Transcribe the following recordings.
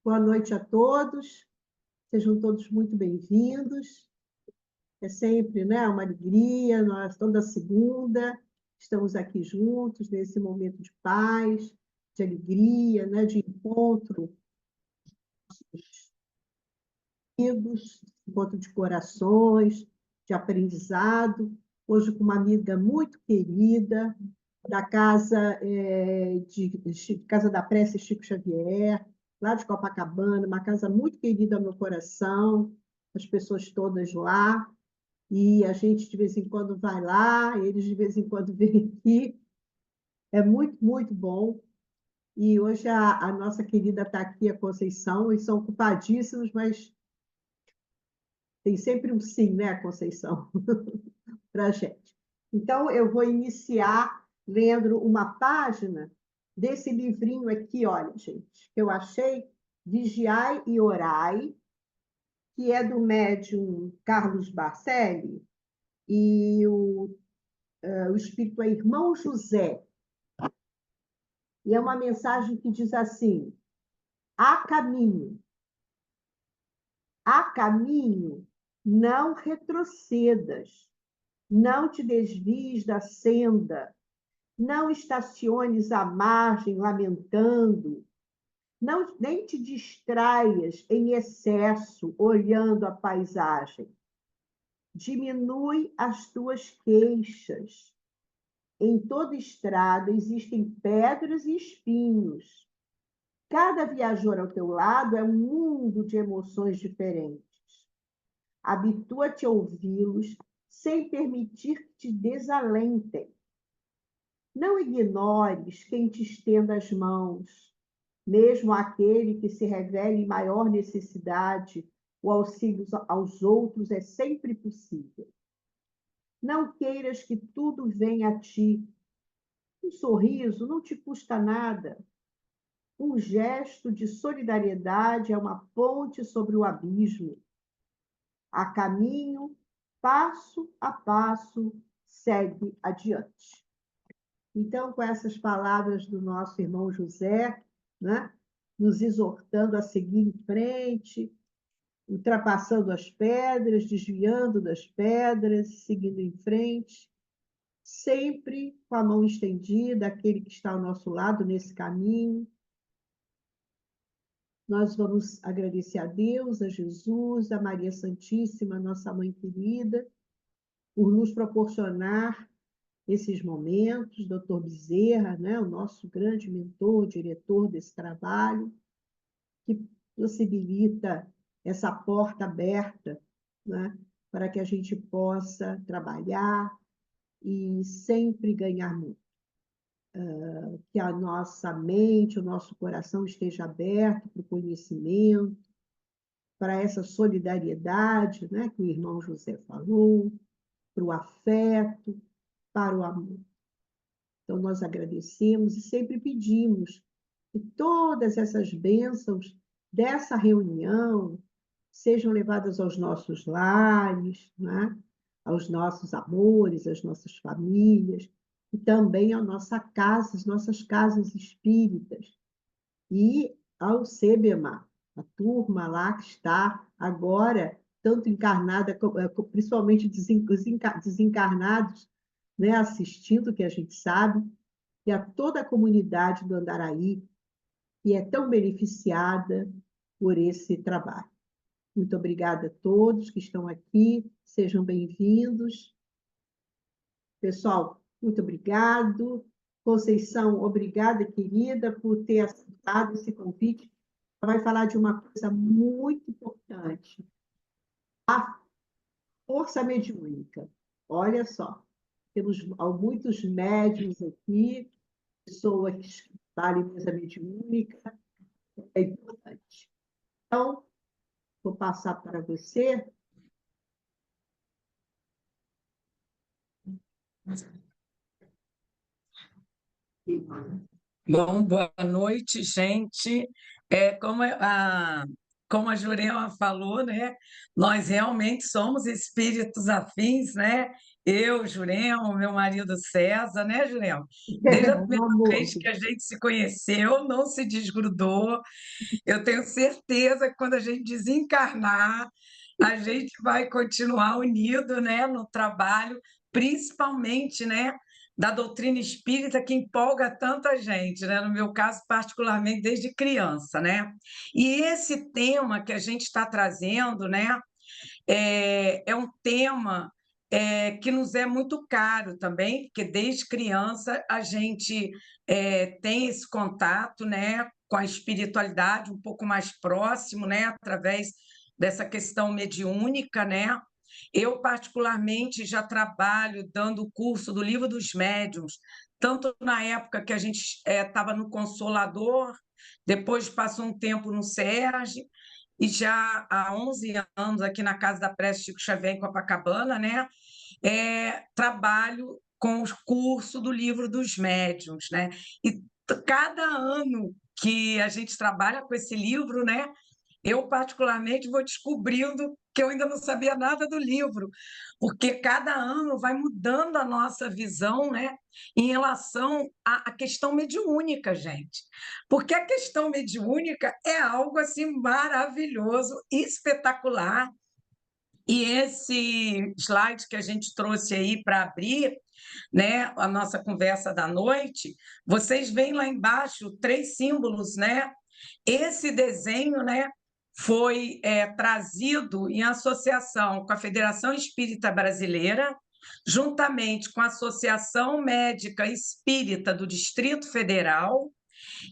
Boa noite a todos, sejam todos muito bem-vindos. É sempre, né, uma alegria, nós toda segunda estamos aqui juntos nesse momento de paz, de alegria, né, de encontro amigos, encontro de corações, de aprendizado. Hoje com uma amiga muito querida, da casa, Casa da Prece Chico Xavier, lá de Copacabana, uma casa muito querida ao meu coração, as pessoas todas lá, e a gente de vez em quando vai lá, eles de vez em quando vêm aqui, é muito, muito bom. E hoje a nossa querida está aqui, a Conceição, eles são ocupadíssimos, mas tem sempre um sim, né, Conceição, para a gente. Então, eu vou iniciar lendo uma página desse livrinho aqui, olha, gente, que eu achei, Vigiai e Orai, que é do médium Carlos Barcelli, e o espírito é Irmão José. E é uma mensagem que diz assim: há caminho, não retrocedas, não te desvies da senda, não estaciones à margem lamentando, não, nem te distraias em excesso olhando a paisagem. Diminui as tuas queixas. Em toda estrada existem pedras e espinhos. Cada viajor ao teu lado é um mundo de emoções diferentes. Habitua-te a ouvi-los sem permitir que te desalentem. Não ignores quem te estenda as mãos, mesmo aquele que se revele em maior necessidade, o auxílio aos outros é sempre possível. Não queiras que tudo venha a ti. Um sorriso não te custa nada. Um gesto de solidariedade é uma ponte sobre o abismo. A caminho, passo a passo, segue adiante. Então, com essas palavras do nosso irmão José, né, nos exortando a seguir em frente, ultrapassando as pedras, desviando das pedras, seguindo em frente, sempre com a mão estendida, aquele que está ao nosso lado nesse caminho. Nós vamos agradecer a Deus, a Jesus, a Maria Santíssima, nossa mãe querida, por nos proporcionar esses momentos, Dr. Bezerra, né, o nosso grande mentor, diretor desse trabalho, que possibilita essa porta aberta, né, para que a gente possa trabalhar e sempre ganhar muito. Que a nossa mente, o nosso coração esteja aberto para o conhecimento, para essa solidariedade, né, que o irmão José falou, para o afeto, para o amor. Então, nós agradecemos e sempre pedimos que todas essas bênçãos dessa reunião sejam levadas aos nossos lares, né? Aos nossos amores, às nossas famílias, e também à nossa casa, às nossas casas espíritas, e ao SEBEMA, a turma lá que está agora, tanto encarnada, principalmente desencarnados, né, assistindo, que a gente sabe, e a toda a comunidade do Andaraí, que é tão beneficiada por esse trabalho. Muito obrigada a todos que estão aqui, sejam bem-vindos. Pessoal, muito obrigado. Conceição, obrigada, querida, por ter aceitado esse convite. Ela vai falar de uma coisa muito importante, a força mediúnica. Olha só, temos muitos médiuns aqui, pessoas que trabalham em mesa mediúnica, é importante. Então, vou passar para você. Bom, boa noite, gente. Como a Jurema falou, né? Nós realmente somos espíritos afins, né? Eu, Jurema, meu marido César, né, Jurema? Desde a Um primeira amor. vez que a gente se conheceu, não se desgrudou. Eu tenho certeza que quando a gente desencarnar, a gente vai continuar unido, né, no trabalho, principalmente, né, da doutrina espírita que empolga tanta gente, né? No meu caso, particularmente desde criança, né? E esse tema que a gente está trazendo, né, é um tema que nos é muito caro também, porque desde criança a gente tem esse contato, né, com a espiritualidade um pouco mais próximo, né, através dessa questão mediúnica, né? Eu, particularmente, já trabalho dando o curso do Livro dos Médiuns, tanto na época que a gente estava no Consolador, depois passou um tempo no SERJ, e já há 11 anos aqui na Casa da Prece Chico Xavier, em Copacabana, né? Trabalho com o curso do Livro dos Médiuns, né? E cada ano que a gente trabalha com esse livro, né? Eu, particularmente, vou descobrindo que eu ainda não sabia nada do livro, porque cada ano vai mudando a nossa visão, né, em relação à questão mediúnica, gente. Porque a questão mediúnica é algo assim maravilhoso, espetacular. E esse slide que a gente trouxe aí para abrir, né, a nossa conversa da noite, vocês veem lá embaixo 3 símbolos, né? Esse desenho, né, foi trazido em associação com a Federação Espírita Brasileira, juntamente com a Associação Médica Espírita do Distrito Federal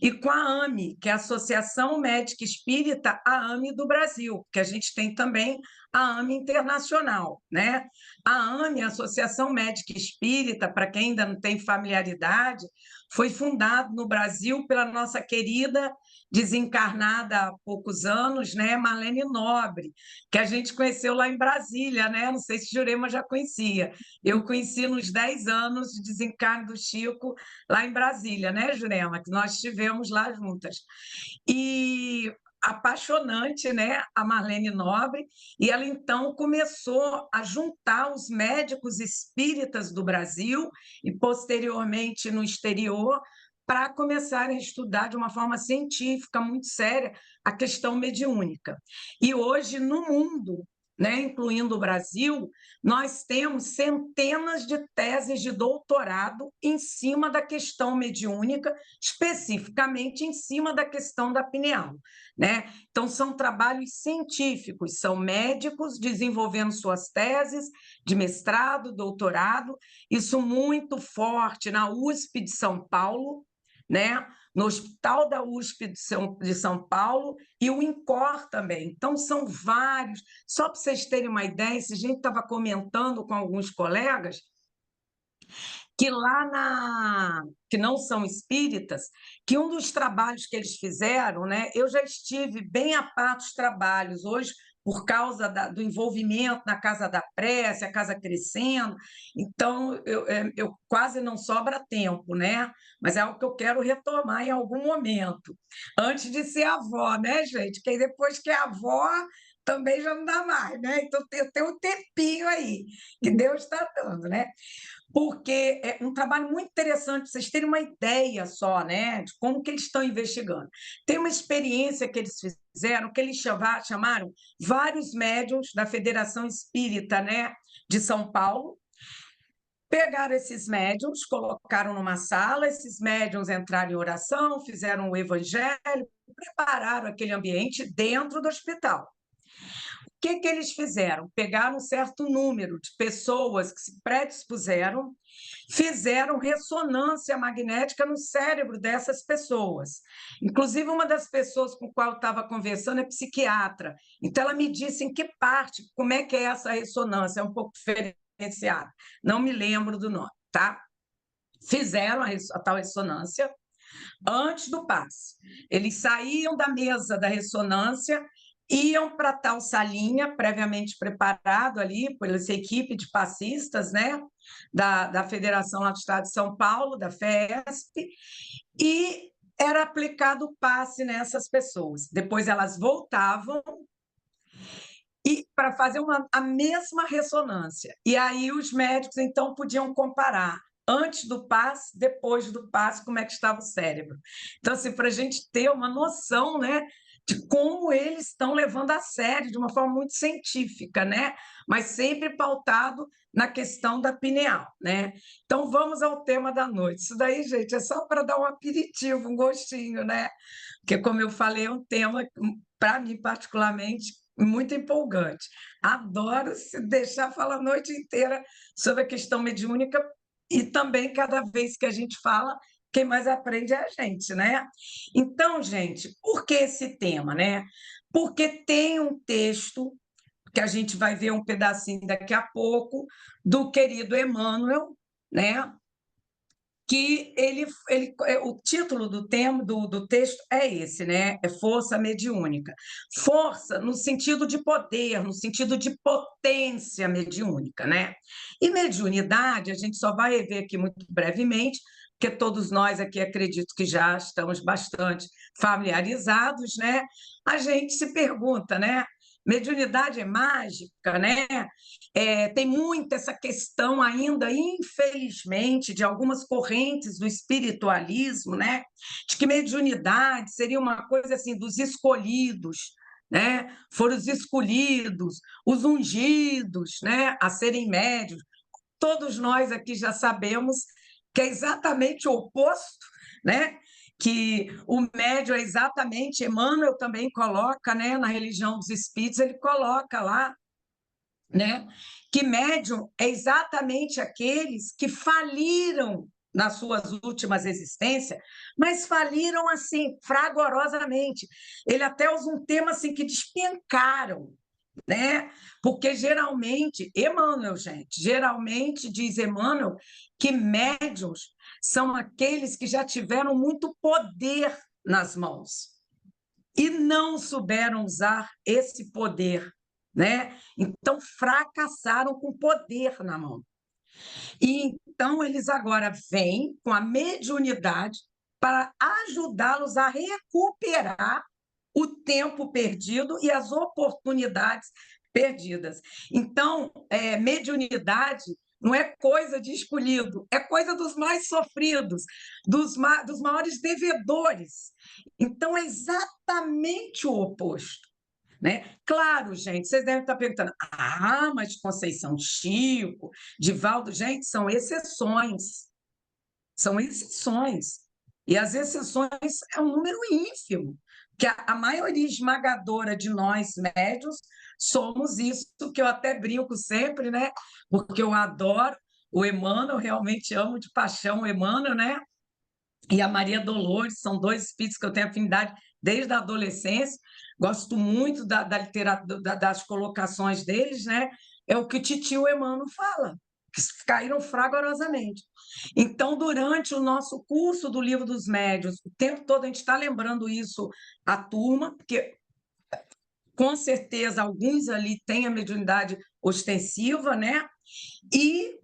e com a AME, que é a Associação Médica Espírita, a AME do Brasil, que a gente tem também a AME Internacional, né? A AME, a Associação Médica Espírita, para quem ainda não tem familiaridade, foi fundada no Brasil pela nossa querida desencarnada há poucos anos, né, Marlene Nobre, que a gente conheceu lá em Brasília, né? Não sei se Jurema já conhecia. Eu conheci nos 10 anos de desencarne do Chico lá em Brasília, né, Jurema? Que nós estivemos lá juntas. E apaixonante, né, a Marlene Nobre, e ela então começou a juntar os médicos espíritas do Brasil e posteriormente no exterior para começarem a estudar de uma forma científica muito séria a questão mediúnica. E hoje no mundo, né, incluindo o Brasil, nós temos centenas de teses de doutorado em cima da questão mediúnica, especificamente em cima da questão da pineal, né? Então, são trabalhos científicos, são médicos desenvolvendo suas teses de mestrado, doutorado, isso muito forte na USP de São Paulo, né? No Hospital da USP de São Paulo e o INCOR também. Então, são vários. Só para vocês terem uma ideia, esse gente estava comentando com alguns colegas que lá que não são espíritas, que um dos trabalhos que eles fizeram, né? Eu já estive bem a par dos trabalhos, hoje, por causa do envolvimento na Casa da Prece, a casa crescendo, então eu quase não sobra tempo, né? Mas é algo que eu quero retomar em algum momento, antes de ser avó, né, gente? Porque depois que é avó, também já não dá mais, né? Então tem um tempinho aí que Deus está dando, né? Porque é um trabalho muito interessante, para vocês terem uma ideia só, né, de como que eles estão investigando. Tem uma experiência que eles fizeram, que eles chamaram vários médiuns da Federação Espírita, né, de São Paulo, pegaram esses médiuns, colocaram numa sala, esses médiuns entraram em oração, fizeram o evangelho, prepararam aquele ambiente dentro do hospital. O que eles fizeram? Pegaram um certo número de pessoas que se predispuseram, fizeram ressonância magnética no cérebro dessas pessoas. Inclusive, uma das pessoas com a qual eu estava conversando é psiquiatra. Então, ela me disse em que parte, como é que é essa ressonância, é um pouco diferenciada. Não me lembro do nome, tá? Fizeram a tal ressonância antes do passe. Eles saíam da mesa da ressonância, iam para tal salinha, previamente preparado ali por essa equipe de passistas, né, da Federação lá do Estado de São Paulo, da FESP, e era aplicado o passe nessas pessoas. Depois elas voltavam e para fazer a mesma ressonância. E aí os médicos, então, podiam comparar antes do passe, depois do passe, como é que estava o cérebro. Então, assim, para a gente ter uma noção, né, de como eles estão levando a sério, de uma forma muito científica, né, mas sempre pautado na questão da pineal, né? Então, vamos ao tema da noite. Isso daí, gente, é só para dar um aperitivo, um gostinho, né? Porque, como eu falei, é um tema, para mim, particularmente, muito empolgante. Adoro se deixar falar a noite inteira sobre a questão mediúnica e também, cada vez que a gente fala, quem mais aprende é a gente, né? Então, gente, por que esse tema, né? Porque tem um texto que a gente vai ver um pedacinho daqui a pouco do querido Emmanuel, né? Que o título do tema do texto é esse, né? É força mediúnica. Força no sentido de poder, no sentido de potência mediúnica, né? E mediunidade, a gente só vai rever aqui muito brevemente, porque todos nós aqui acredito que já estamos bastante familiarizados, né? A gente se pergunta, né? Mediunidade é mágica, né? Tem muito essa questão ainda, infelizmente, de algumas correntes do espiritualismo, né? De que mediunidade seria uma coisa assim dos escolhidos, né? Foram os escolhidos, os ungidos, né? A serem médios. Todos nós aqui já sabemos que é exatamente o oposto, né? Que o médio é exatamente, Emmanuel também coloca, né? Na religião dos espíritos, ele coloca lá, né? Que médium é exatamente aqueles que faliram nas suas últimas existências, mas faliram assim fragorosamente. Ele até usa um termo assim que despencaram, né? Porque geralmente, Emmanuel, gente, geralmente diz Emmanuel que médiums são aqueles que já tiveram muito poder nas mãos e não souberam usar esse poder, né? Então fracassaram com poder na mão. E então eles agora vêm com a mediunidade para ajudá-los a recuperar o tempo perdido e as oportunidades perdidas. Então, mediunidade não é coisa de escolhido, é coisa dos mais sofridos, dos maiores devedores. Então, é exatamente o oposto, né? Claro, gente, vocês devem estar perguntando, mas Conceição Chico, Divaldo, gente, são exceções. E as exceções é um número ínfimo, que a maioria esmagadora de nós médios somos isso, que eu até brinco sempre, né? Porque eu adoro o Emmanuel, realmente amo de paixão o Emmanuel, né? E a Maria Dolores, são dois espíritos que eu tenho afinidade desde a adolescência, gosto muito da literatura, das colocações deles, né? É o que o titio Emmanuel fala, que caíram fragorosamente. Então, durante o nosso curso do Livro dos Médiuns, o tempo todo a gente está lembrando isso à turma, porque com certeza alguns ali têm a mediunidade ostensiva, né? E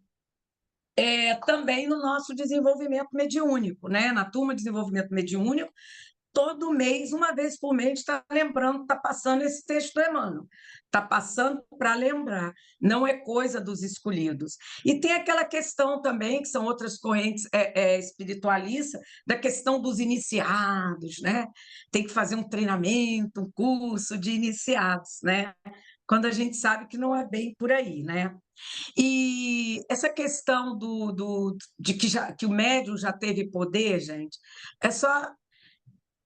também no nosso desenvolvimento mediúnico, né? Na turma de desenvolvimento mediúnico, todo mês, uma vez por mês, está lembrando, está passando esse texto do Emmanuel. Está passando para lembrar, não é coisa dos escolhidos. E tem aquela questão também, que são outras correntes espiritualistas, da questão dos iniciados, né? Tem que fazer um treinamento, um curso de iniciados, né? Quando a gente sabe que não é bem por aí, né? E essa questão de que o médium já teve poder, gente, é só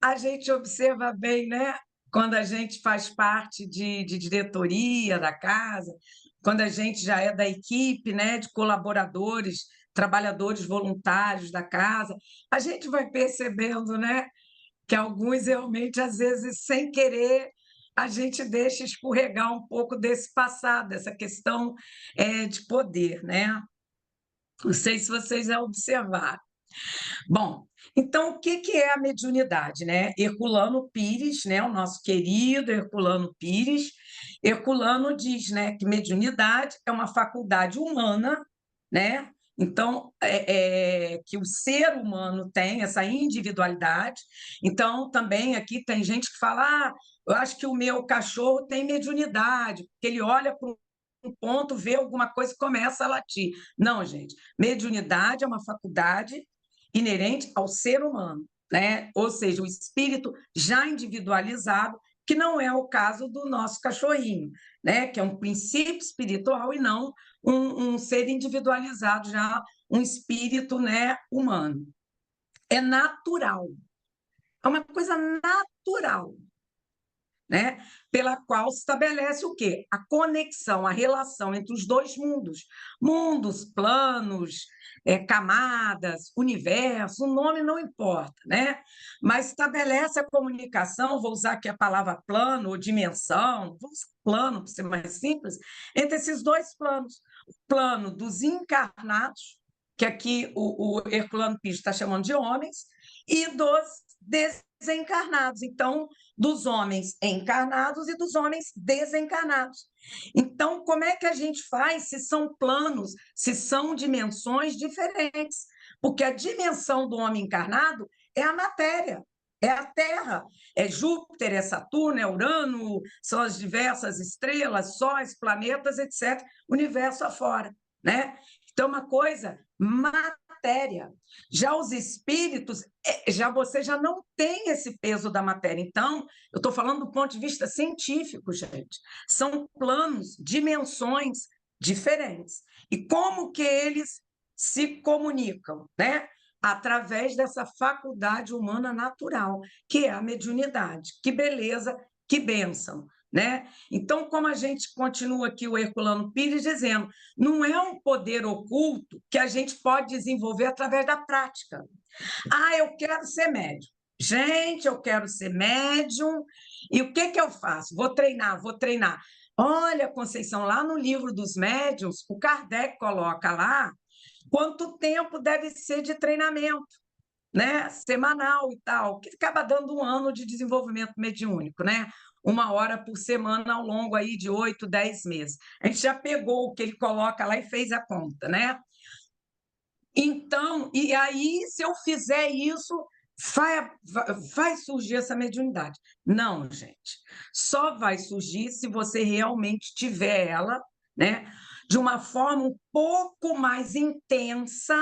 a gente observa bem, né? Quando a gente faz parte de diretoria da casa, quando a gente já é da equipe, né? De colaboradores, trabalhadores voluntários da casa, a gente vai percebendo, né? Que alguns realmente, às vezes, sem querer, a gente deixa escorregar um pouco desse passado, dessa questão de poder, né? Não sei se vocês já observaram. Bom, então o que é a mediunidade, né? Herculano Pires, né, o nosso querido Herculano Pires, Herculano diz, né, que mediunidade é uma faculdade humana, né, Então, que o ser humano tem essa individualidade. Então, também aqui tem gente que fala: ah, eu acho que o meu cachorro tem mediunidade, porque ele olha para um ponto, vê alguma coisa e começa a latir. Não, gente, mediunidade é uma faculdade inerente ao ser humano, né? Ou seja, o espírito já individualizado, que não é o caso do nosso cachorrinho, né? Que é um princípio espiritual e não um ser individualizado, já um espírito, né, humano. É natural, é uma coisa natural, né? Pela qual se estabelece o quê? A conexão, a relação entre os dois mundos. Mundos, planos, camadas, universo, o nome não importa, né? Mas estabelece a comunicação, vou usar aqui a palavra plano ou dimensão, vou usar plano para ser mais simples, entre esses dois planos. O plano dos encarnados, que aqui o Herculano Pires está chamando de homens, e dos desencarnados. Então, dos homens encarnados e dos homens desencarnados. Então, como é que a gente faz se são planos, se são dimensões diferentes? Porque a dimensão do homem encarnado é a matéria, é a Terra, é Júpiter, é Saturno, é Urano, são as diversas estrelas, sóis, planetas, etc., universo afora, né? Então, uma coisa matéria. Já os espíritos, você já não tem esse peso da matéria. Então, eu estou falando do ponto de vista científico, gente. São planos, dimensões diferentes. E como que eles se comunicam, né? Através dessa faculdade humana natural, que é a mediunidade. Que beleza, que bênção, né? Então, como a gente continua aqui o Herculano Pires dizendo, não é um poder oculto que a gente pode desenvolver através da prática. Ah, eu quero ser médium. Gente, eu quero ser médium. E o que eu faço? Vou treinar, vou treinar. Olha, Conceição, lá no livro dos médiuns, o Kardec coloca lá quanto tempo deve ser de treinamento, né? Semanal e tal, que acaba dando um ano de desenvolvimento mediúnico, né? 1 hora por semana ao longo aí de 8, 10 meses. A gente já pegou o que ele coloca lá e fez a conta, né? Então, e aí, se eu fizer isso, vai surgir essa mediunidade. Não, gente. Só vai surgir se você realmente tiver ela, né? De uma forma um pouco mais intensa.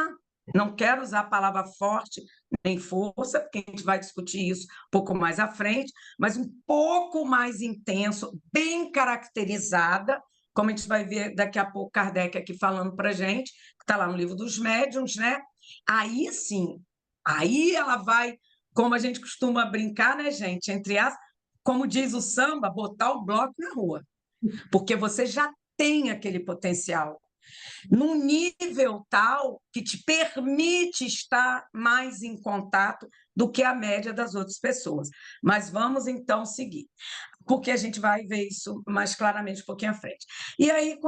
Não quero usar a palavra forte nem força, porque a gente vai discutir isso um pouco mais à frente, mas um pouco mais intenso, bem caracterizada, como a gente vai ver daqui a pouco Kardec aqui falando para a gente, que está lá no livro dos médiuns, né? Aí sim, aí ela vai, como a gente costuma brincar, né, gente? Entre as, como diz o samba, botar o bloco na rua, porque você já tem aquele potencial num nível tal que te permite estar mais em contato do que a média das outras pessoas. Mas vamos então seguir, porque a gente vai ver isso mais claramente um pouquinho à frente. E aí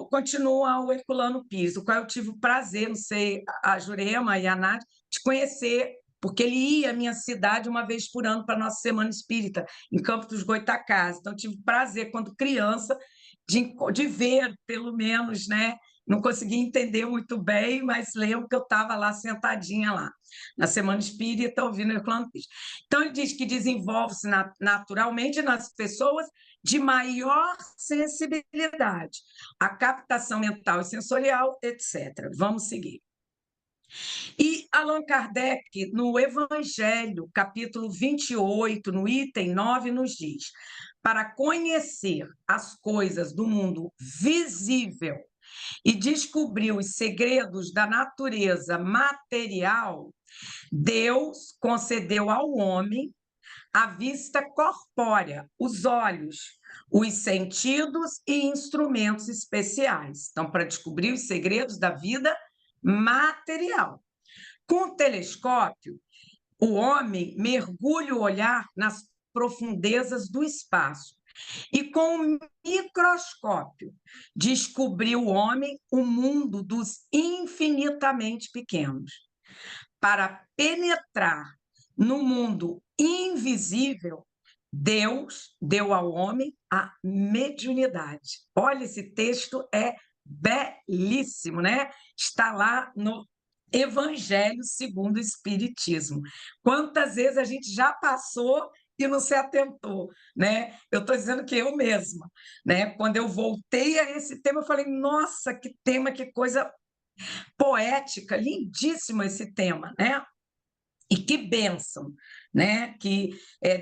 continua o Herculano Pires, o qual eu tive o prazer, não sei, a Jurema e a Nath, de conhecer, porque ele ia à minha cidade 1 vez por ano para a nossa Semana Espírita, em Campos dos Goitacazes. Então, tive o prazer, quando criança, de ver, pelo menos, né? Não consegui entender muito bem, mas lembro que eu estava lá sentadinha lá, na Semana Espírita, ouvindo o Herculano Pires. Então, ele diz que desenvolve-se naturalmente nas pessoas de maior sensibilidade, a captação mental e sensorial, etc. Vamos seguir. E Allan Kardec, no Evangelho, capítulo 28, no item 9, nos diz: para conhecer as coisas do mundo visível e descobrir os segredos da natureza material, Deus concedeu ao homem a vista corpórea, os olhos, os sentidos e instrumentos especiais. Então, para descobrir os segredos da vida material. Com o telescópio, o homem mergulha o olhar nas profundezas do espaço. E com o microscópio, descobriu o homem o mundo dos infinitamente pequenos. Para penetrar no mundo invisível, Deus deu ao homem a mediunidade. Olha, esse texto é belíssimo, né? Está lá no Evangelho segundo o Espiritismo. Quantas vezes a gente já passou e não se atentou, né? Eu estou dizendo que eu mesma, né? Quando eu voltei a esse tema, eu falei, nossa, que tema, que coisa poética, lindíssimo esse tema, né? E que bênção, né? Que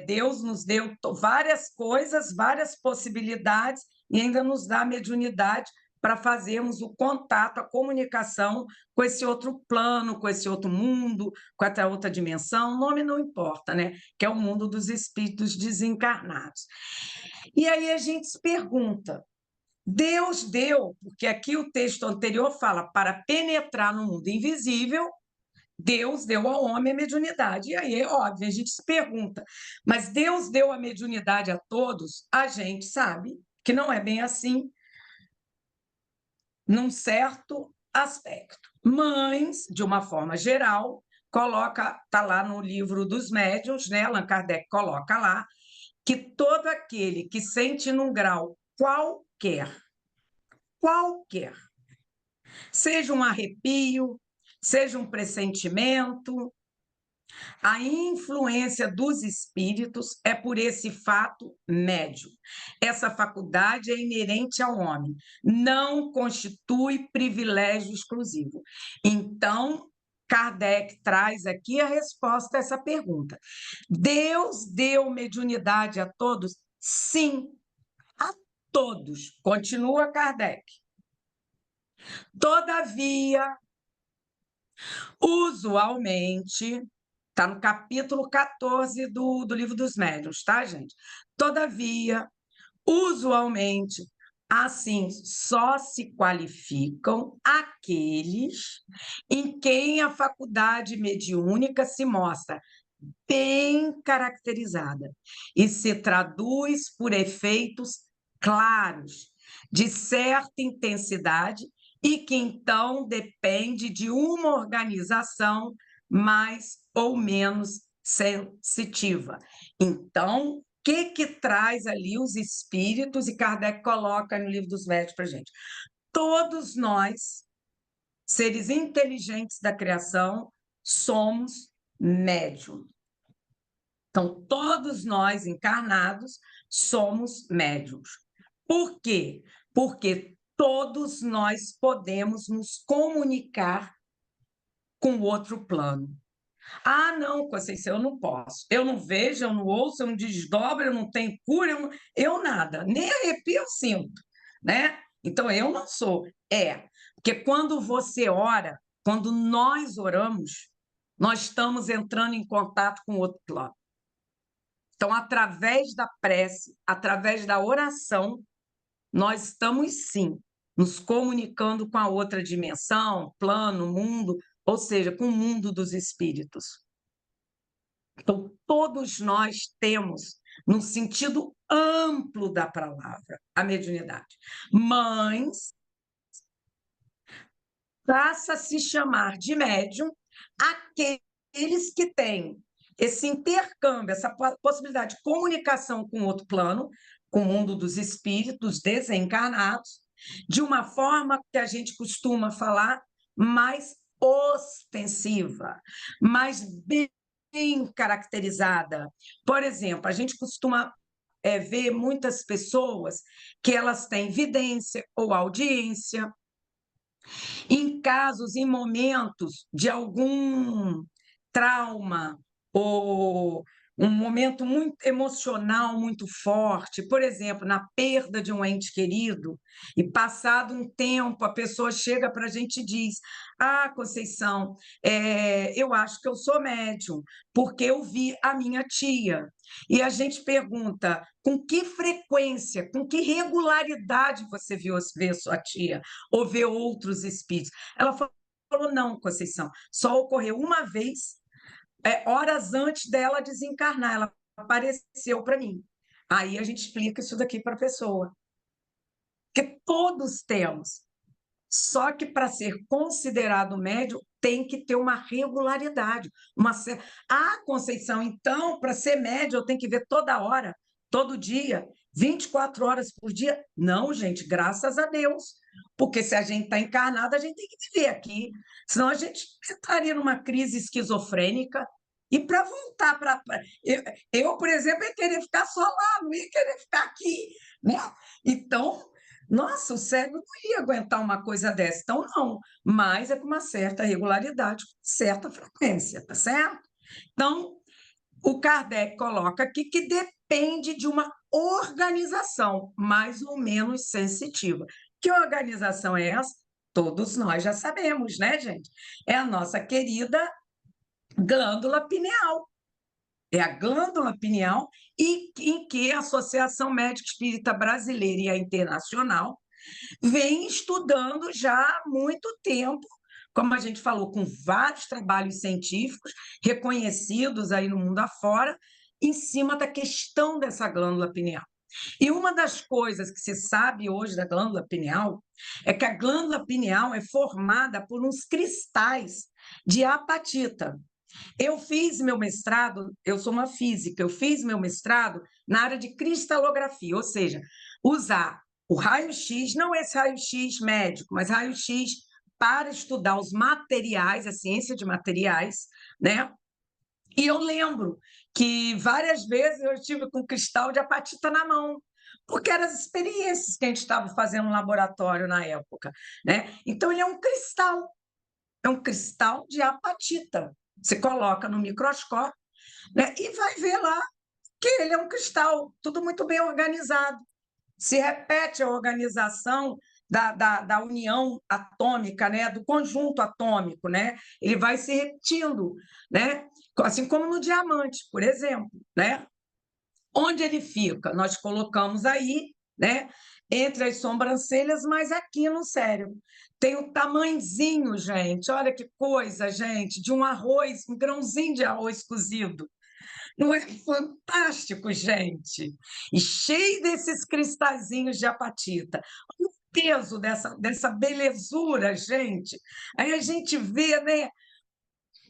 Deus nos deu várias coisas, várias possibilidades e ainda nos dá a mediunidade para fazermos o contato, a comunicação com esse outro plano, com esse outro mundo, com essa outra dimensão. O nome não importa, né? Que é o mundo dos espíritos desencarnados. E aí a gente se pergunta, Deus deu, porque aqui o texto anterior fala, para penetrar no mundo invisível, Deus deu ao homem a mediunidade. E aí, é óbvio, a gente se pergunta, mas Deus deu a mediunidade a todos? A gente sabe que não é bem assim, num certo aspecto. Mas, de uma forma geral, está lá no livro dos médiuns, né? Allan Kardec coloca lá, que todo aquele que sente num grau qualquer, seja um arrepio, seja um pressentimento, a influência dos espíritos é por esse fato médio. Essa faculdade é inerente ao homem, não constitui privilégio exclusivo. Então, Kardec traz aqui a resposta a essa pergunta. Deus deu mediunidade a todos? Sim, a todos. Continua Kardec. Todavia, usualmente, está no capítulo 14 do Livro dos Médiuns, tá, gente? Todavia, usualmente, assim, só se qualificam aqueles em quem a faculdade mediúnica se mostra bem caracterizada e se traduz por efeitos claros, de certa intensidade, e que então depende de uma organização mais ou menos sensitiva. Então, o que traz ali os espíritos, e Kardec coloca no Livro dos Médiuns para a gente? Todos nós, seres inteligentes da criação, somos médium. Então, todos nós encarnados somos médiums. Por quê? Porque todos nós podemos nos comunicar com outro plano. Ah, não, Conceição, eu não posso. Eu não vejo, eu não ouço, eu não desdobro, eu não tenho cura, eu nada. Nem arrepio eu sinto, né? Então, eu não sou. Porque quando você ora, quando nós oramos, nós estamos entrando em contato com outro plano. Então, através da prece, através da oração, nós estamos, sim, nos comunicando com a outra dimensão, plano, mundo, ou seja, com o mundo dos espíritos. Então, todos nós temos, no sentido amplo da palavra, a mediunidade. Mas passa a se chamar de médium aqueles que têm esse intercâmbio, essa possibilidade de comunicação com outro plano, com o mundo dos espíritos desencarnados, de uma forma que a gente costuma falar mais ostensiva, mais bem caracterizada. Por exemplo, a gente costuma ver muitas pessoas que elas têm vidência ou audiência, em casos, em momentos de algum trauma ou um momento muito emocional, muito forte, por exemplo, na perda de um ente querido, e passado um tempo, a pessoa chega para a gente e diz: Ah, Conceição, eu acho que eu sou médium, porque eu vi a minha tia. E a gente pergunta: com que frequência, com que regularidade você vê sua tia? Ou ver outros espíritos. Ela falou, não, Conceição, só ocorreu uma vez, horas antes dela desencarnar, ela apareceu para mim. Aí a gente explica isso daqui para a pessoa. Porque todos temos. Só que para ser considerado médium, tem que ter uma regularidade. Ah, Conceição, então, para ser médium, eu tenho que ver toda hora, todo dia, 24 horas por dia? Não, gente, graças a Deus. porque se a gente está encarnado, a gente tem que viver aqui, senão a gente entraria numa crise esquizofrênica. E para voltar para. Eu, por exemplo, ia querer ficar só lá, não ia querer ficar aqui, né? Então, nossa, o cérebro não ia aguentar uma coisa dessa. Então, não, mas é com uma certa regularidade, com certa frequência, tá certo? Então, o Kardec coloca aqui que depende de uma organização mais ou menos sensitiva. Que organização é essa? Todos nós já sabemos, né, gente? É a nossa querida glândula pineal. É a glândula pineal e em que a Associação Médica Espírita Brasileira e a Internacional vem estudando já há muito tempo, como a gente falou, com vários trabalhos científicos reconhecidos aí no mundo afora, em cima da questão dessa glândula pineal. E uma das coisas que se sabe hoje da glândula pineal é que a glândula pineal é formada por uns cristais de apatita. Eu fiz meu mestrado, eu sou uma física, eu fiz meu mestrado na área de cristalografia, ou seja, usar o raio-x, não esse raio-x médico, mas raio-x para estudar os materiais, a ciência de materiais, né? E eu lembro que várias vezes eu estive com cristal de apatita na mão, porque eram as experiências que a gente estava fazendo no laboratório na época, né? Então, ele é um cristal de apatita. Você coloca no microscópio, né, e vai ver lá que ele é um cristal, tudo muito bem organizado. Se repete a organização da união atômica, né, do conjunto atômico, né? Ele vai se repetindo, né? Assim como no diamante, por exemplo, né? Onde ele fica? Nós colocamos aí, né, entre as sobrancelhas, mas aqui no cérebro. Tem o tamanhozinho, gente, olha que coisa, gente, de um arroz, um grãozinho de arroz cozido. Não é fantástico, gente? E cheio desses cristalzinhos de apatita. Olha o peso dessa belezura, gente. Aí a gente vê, né?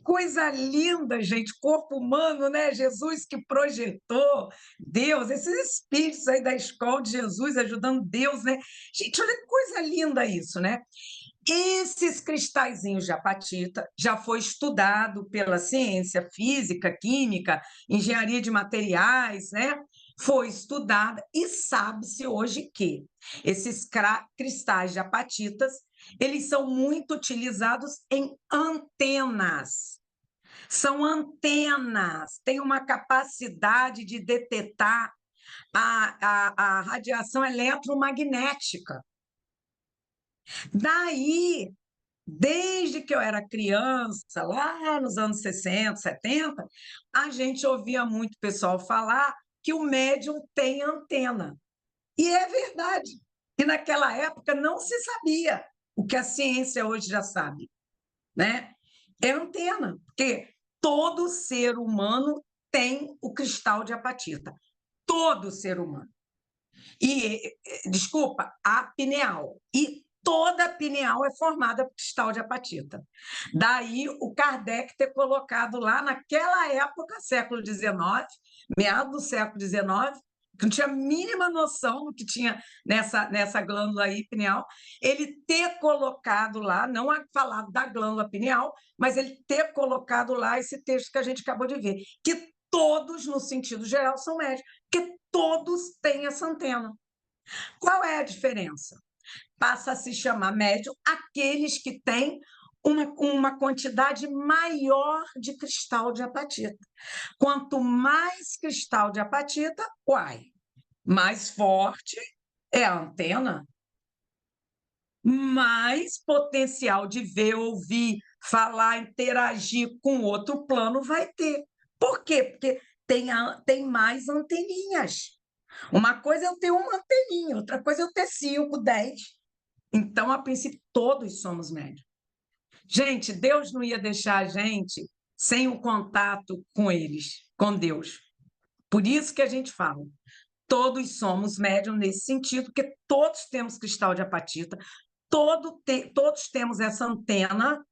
Coisa linda, gente, corpo humano, né? Jesus que projetou, Deus, esses espíritos aí da escola de Jesus ajudando Deus, né? Gente, olha que coisa linda isso, né? Esses cristalzinhos de apatita já foi estudado pela ciência física, química, engenharia de materiais, né? Foi estudada e sabe-se hoje que esses cristais de apatitas, eles são muito utilizados em antenas. São antenas, têm uma capacidade de detectar a radiação eletromagnética. Daí, desde que eu era criança, lá nos anos 60, 70, a gente ouvia muito pessoal falar que o médium tem antena. E é verdade. E naquela época não se sabia o que a ciência hoje já sabe, né? É antena, porque todo ser humano tem o cristal de apatita. Todo ser humano. E, desculpa, a pineal. E toda a pineal é formada por cristal de apatita. Daí o Kardec ter colocado lá naquela época, século XIX, meados do século XIX, que não tinha a mínima noção do que tinha nessa glândula aí pineal, ele ter colocado lá, não falado da glândula pineal, mas ele ter colocado lá esse texto que a gente acabou de ver, que todos, no sentido geral, são médicos, porque todos têm essa antena. Qual é a diferença? Passa a se chamar médium aqueles que têm uma quantidade maior de cristal de apatita. Quanto mais cristal de apatita, mais forte é a antena, mais potencial de ver, ouvir, falar, interagir com outro plano vai ter. Por quê? Porque tem mais anteninhas. Uma coisa é eu ter uma anteninha, outra coisa é eu ter 5, 10. Então, a princípio, todos somos médios. Gente, Deus não ia deixar a gente sem o contato com eles, com Deus. Por isso que a gente fala, todos somos médiums nesse sentido, porque todos temos cristal de apatita, todos temos essa antena,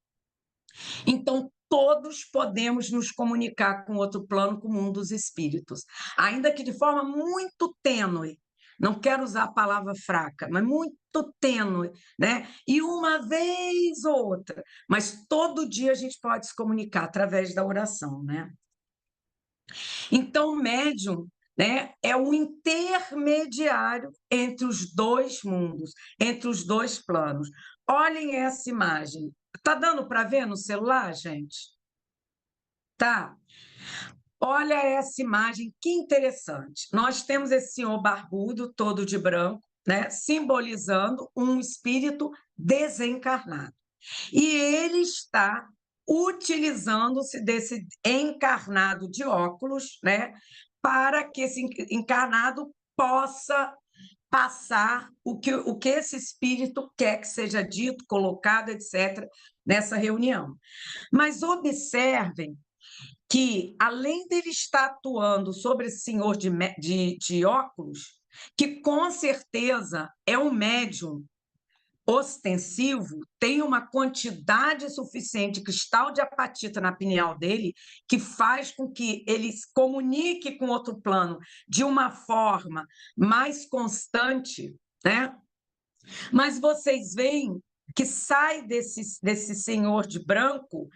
então todos podemos nos comunicar com outro plano, com o mundo dos espíritos, ainda que de forma muito tênue, não quero usar a palavra fraca, mas muito tênue, né? E uma vez ou outra, mas todo dia a gente pode se comunicar através da oração, né? Então, o médium, né, é um intermediário entre os dois mundos, entre os dois planos. Olhem essa imagem. Tá dando para ver no celular, gente? Tá? Olha essa imagem, que interessante. Nós temos esse senhor barbudo, todo de branco, né, simbolizando um espírito desencarnado. E ele está utilizando-se desse encarnado de óculos, né, para que esse encarnado possa passar o que esse espírito quer que seja dito, colocado, etc., nessa reunião. Mas observem que, além dele estar atuando sobre esse senhor de óculos, que com certeza é um médium ostensivo, tem uma quantidade suficiente de cristal de apatita na pineal dele, que faz com que ele se comunique com outro plano de uma forma mais constante, né? Mas vocês veem que sai desse senhor de branco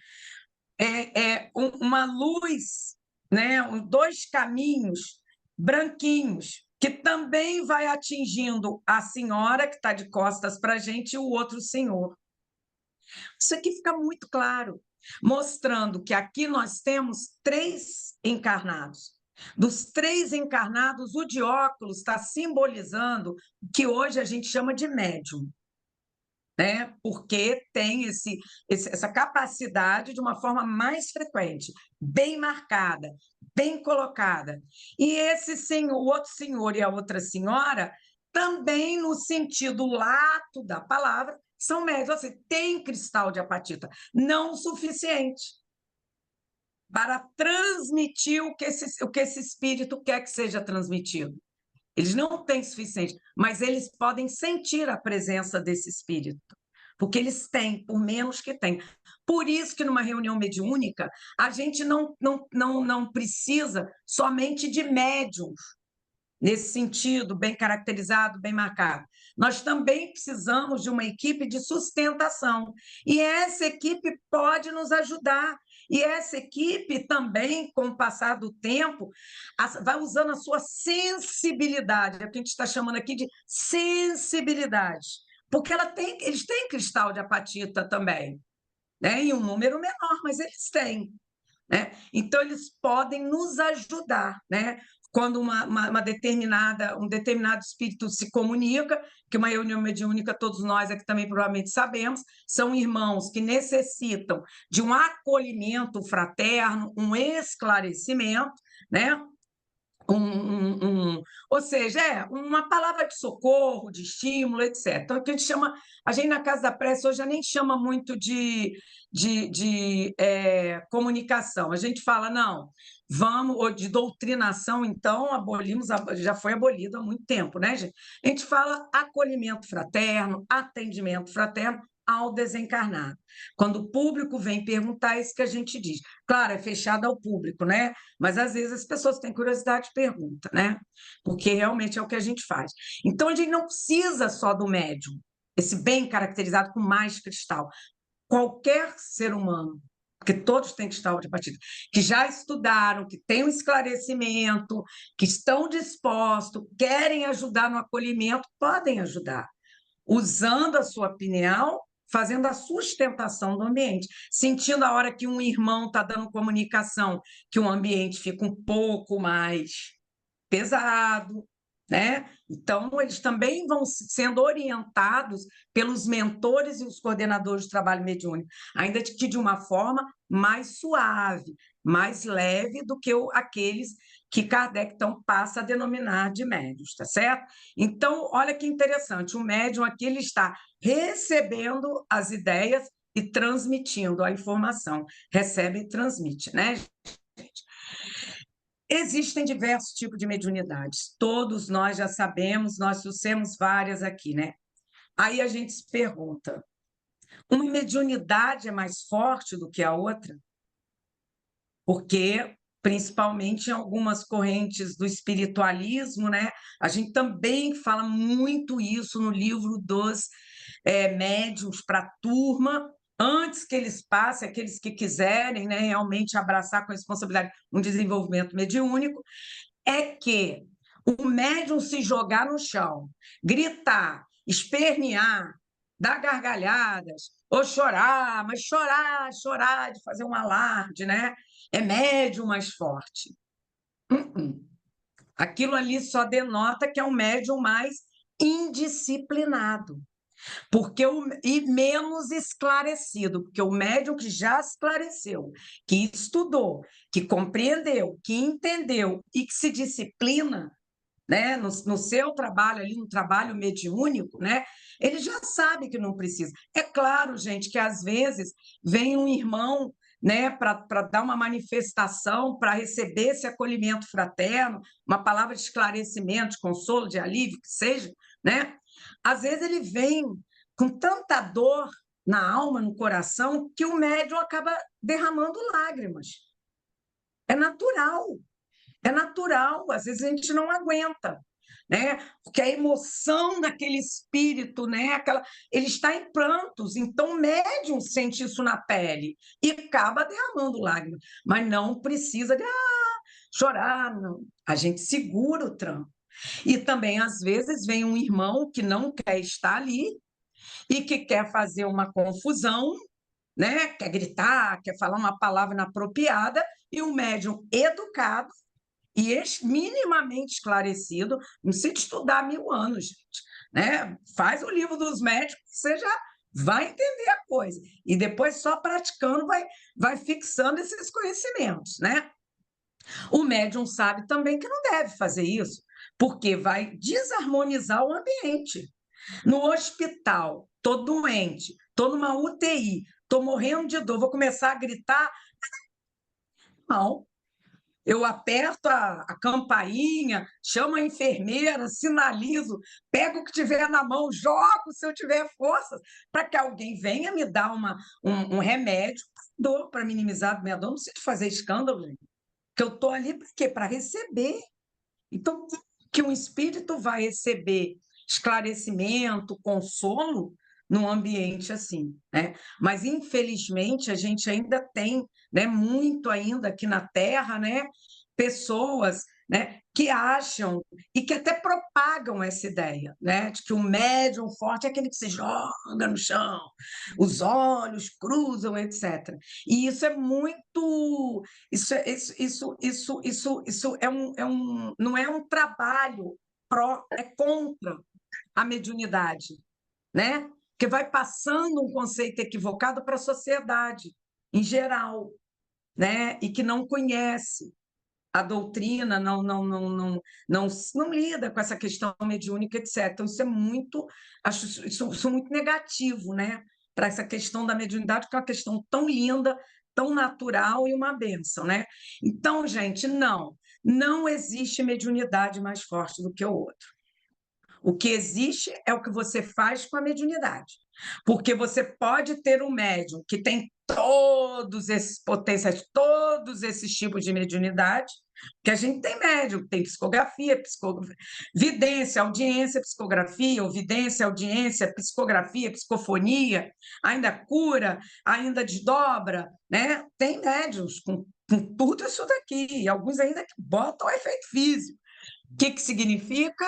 uma luz, né? Dois caminhos branquinhos, que também vai atingindo a senhora que está de costas para a gente e o outro senhor. Isso aqui fica muito claro, mostrando que aqui nós temos 3 encarnados. Dos 3 encarnados, o de óculos está simbolizando o que hoje a gente chama de médium, né? Porque tem essa capacidade de uma forma mais frequente, bem marcada, bem colocada. E esse senhor, o outro senhor e a outra senhora, também no sentido lato da palavra, são médios. Assim, tem cristal de apatita, não o suficiente para transmitir o que esse espírito quer que seja transmitido. Eles não têm suficiente, mas eles podem sentir a presença desse espírito, porque eles têm, por menos que têm. Por isso que numa reunião mediúnica, a gente não precisa somente de médiums, nesse sentido, bem caracterizado, bem marcado. Nós também precisamos de uma equipe de sustentação. E essa equipe pode nos ajudar. E essa equipe também, com o passar do tempo, vai usando a sua sensibilidade, é o que a gente está chamando aqui de sensibilidade. Porque eles têm cristal de apatita também, né? Em um número menor, mas eles têm. Né? Então, eles podem nos ajudar, né? Quando um determinado espírito se comunica, que uma reunião mediúnica, todos nós aqui também provavelmente sabemos, são irmãos que necessitam de um acolhimento fraterno, um esclarecimento, né? Ou seja, uma palavra de socorro, de estímulo, etc. Então, que a gente na Casa da Prece hoje já nem chama muito de comunicação. A gente fala, não, vamos, ou de doutrinação, então, já foi abolido há muito tempo, né, gente? A gente fala acolhimento fraterno, atendimento fraterno ao desencarnado. Quando o público vem perguntar, é isso que a gente diz. Claro, é fechado ao público, né? Mas às vezes as pessoas têm curiosidade e perguntam, né? Porque realmente é o que a gente faz. Então, a gente não precisa só do médium, esse bem caracterizado com mais cristal. Qualquer ser humano, porque todos têm cristal de apatita, que já estudaram, que têm um esclarecimento, que estão dispostos, querem ajudar no acolhimento, podem ajudar, usando a sua pineal, fazendo a sustentação do ambiente, sentindo a hora que um irmão está dando comunicação, que o ambiente fica um pouco mais pesado, né? Então, eles também vão sendo orientados pelos mentores e os coordenadores de trabalho mediúnico, ainda que de uma forma mais suave, mais leve do que aqueles que Kardec então passa a denominar de médios, tá certo? Então, olha que interessante, o médium aqui ele está recebendo as ideias e transmitindo a informação, recebe e transmite, né, gente? Existem diversos tipos de mediunidades, todos nós já sabemos, nós trouxemos várias aqui, né? Aí a gente se pergunta, uma mediunidade é mais forte do que a outra? Porque principalmente em algumas correntes do espiritualismo, né? A gente também fala muito isso no livro dos médiuns para a turma, antes que eles passem, aqueles que quiserem, né, realmente abraçar com responsabilidade um desenvolvimento mediúnico, é que o médium se jogar no chão, gritar, espernear, dar gargalhadas, ou chorar, mas chorar, chorar, de fazer um alarde, né? É médium mais forte. Aquilo ali só denota que é um médium mais indisciplinado, e menos esclarecido, porque o médium que já esclareceu, que estudou, que compreendeu, que entendeu e que se disciplina, né, no seu trabalho ali, no trabalho mediúnico, né, ele já sabe que não precisa. É claro, gente, que às vezes vem um irmão, né, para dar uma manifestação, para receber esse acolhimento fraterno, uma palavra de esclarecimento, de consolo, de alívio, que seja, né? Às vezes ele vem com tanta dor na alma, no coração, que o médium acaba derramando lágrimas. É natural. É natural, às vezes a gente não aguenta, né? Porque a emoção daquele espírito, né? Ele está em prantos, então o médium sente isso na pele e acaba derramando lágrimas, mas não precisa de chorar, não. A gente segura o tranco. E também, às vezes, vem um irmão que não quer estar ali e que quer fazer uma confusão, né? Quer gritar, quer falar uma palavra inapropriada, e o médium educado e minimamente esclarecido, não precisa estudar 1000 anos, gente, né? Faz o livro dos médicos, você já vai entender a coisa. E depois, só praticando, vai fixando esses conhecimentos, né? O médium sabe também que não deve fazer isso, porque vai desarmonizar o ambiente. No hospital, estou doente, estou numa UTI, estou morrendo de dor, vou começar a gritar? Não. Eu aperto a campainha, chamo a enfermeira, sinalizo, pego o que tiver na mão, jogo se eu tiver forças, para que alguém venha me dar um remédio para minimizar a minha dor. Não precisa fazer escândalo, gente. Que eu estou ali para quê? Para receber. Então, que um espírito vai receber esclarecimento, consolo num ambiente assim, né? Mas infelizmente a gente ainda tem, né, muito ainda aqui na Terra, né, pessoas, né, que acham e que até propagam essa ideia, né, de que o médium forte é aquele que se joga no chão, os olhos cruzam, etc. E isso é muito, isso não é um trabalho é contra a mediunidade, né? Que vai passando um conceito equivocado para a sociedade em geral, né? E que não conhece a doutrina, não lida com essa questão mediúnica, etc. Então, isso é muito, acho isso muito negativo, né? Para essa questão da mediunidade, que é uma questão tão linda, tão natural e uma bênção, né? Então, gente, não existe mediunidade mais forte do que o outro. O que existe é o que você faz com a mediunidade. Porque você pode ter um médium que tem todos esses potenciais, todos esses tipos de mediunidade, que a gente tem médium, tem psicografia, vidência, audiência, psicografia, ou vidência, audiência, psicografia, psicofonia, ainda cura, ainda desdobra, né? Tem médiums com tudo isso daqui, e alguns ainda que botam efeito físico. O que significa?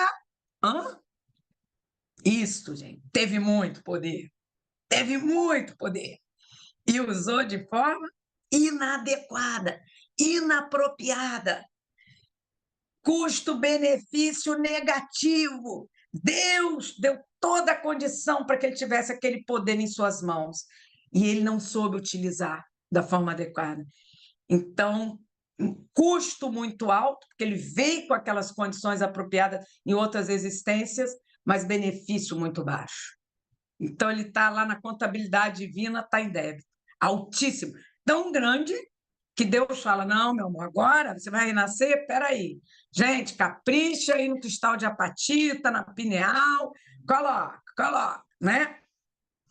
Isso, gente, teve muito poder. Teve muito poder. E usou de forma inadequada, inapropriada. Custo-benefício negativo. Deus deu toda a condição para que ele tivesse aquele poder em suas mãos. E ele não soube utilizar da forma adequada. Então, um custo muito alto, porque ele veio com aquelas condições apropriadas em outras existências, mas benefício muito baixo. Então, ele está lá na contabilidade divina, está em débito. Altíssimo. Tão grande que Deus fala, não, meu amor, agora você vai renascer? Peraí. Gente, capricha aí no cristal de apatita, na pineal, coloca, né?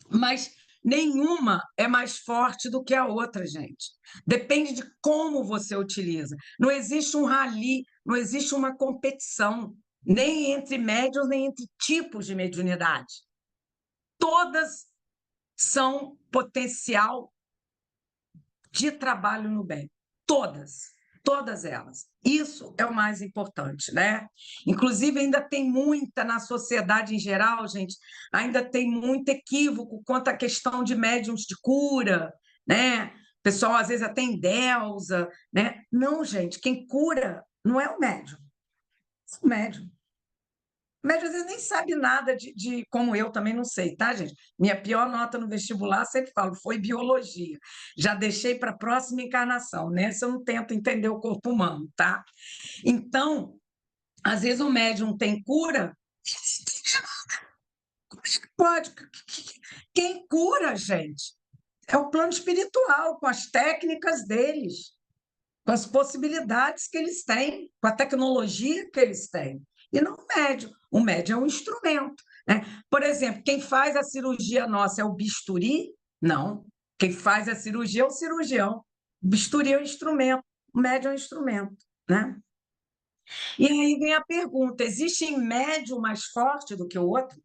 Mas Nenhuma é mais forte do que a outra, gente. Depende de como você utiliza. Não existe um rally, não existe uma competição, nem entre médiuns, nem entre tipos de mediunidade. Todas são potencial de trabalho no bem. Todas elas. Isso é o mais importante, né? Inclusive, ainda tem muita na sociedade em geral, gente, ainda tem muito equívoco quanto à questão de médiums de cura, né? O pessoal às vezes até endeusa, né? Não, gente, quem cura não é o médium, é o médium. O médium às vezes nem sabe nada como eu também não sei, tá, gente? Minha pior nota no vestibular, sempre falo, foi biologia. Já deixei para a próxima encarnação, né? Se eu não tento entender o corpo humano, tá? Então, às vezes o médium tem cura, como é que pode? Quem cura, gente, é o plano espiritual, com as técnicas deles, com as possibilidades que eles têm, com a tecnologia que eles têm. E não o médium. O médium é um instrumento, né? Por exemplo, quem faz a cirurgia nossa é o bisturi? Não. Quem faz a cirurgia é o cirurgião. O bisturi é o instrumento, o médium é o instrumento, né? E aí vem a pergunta: existe médium mais forte do que o outro?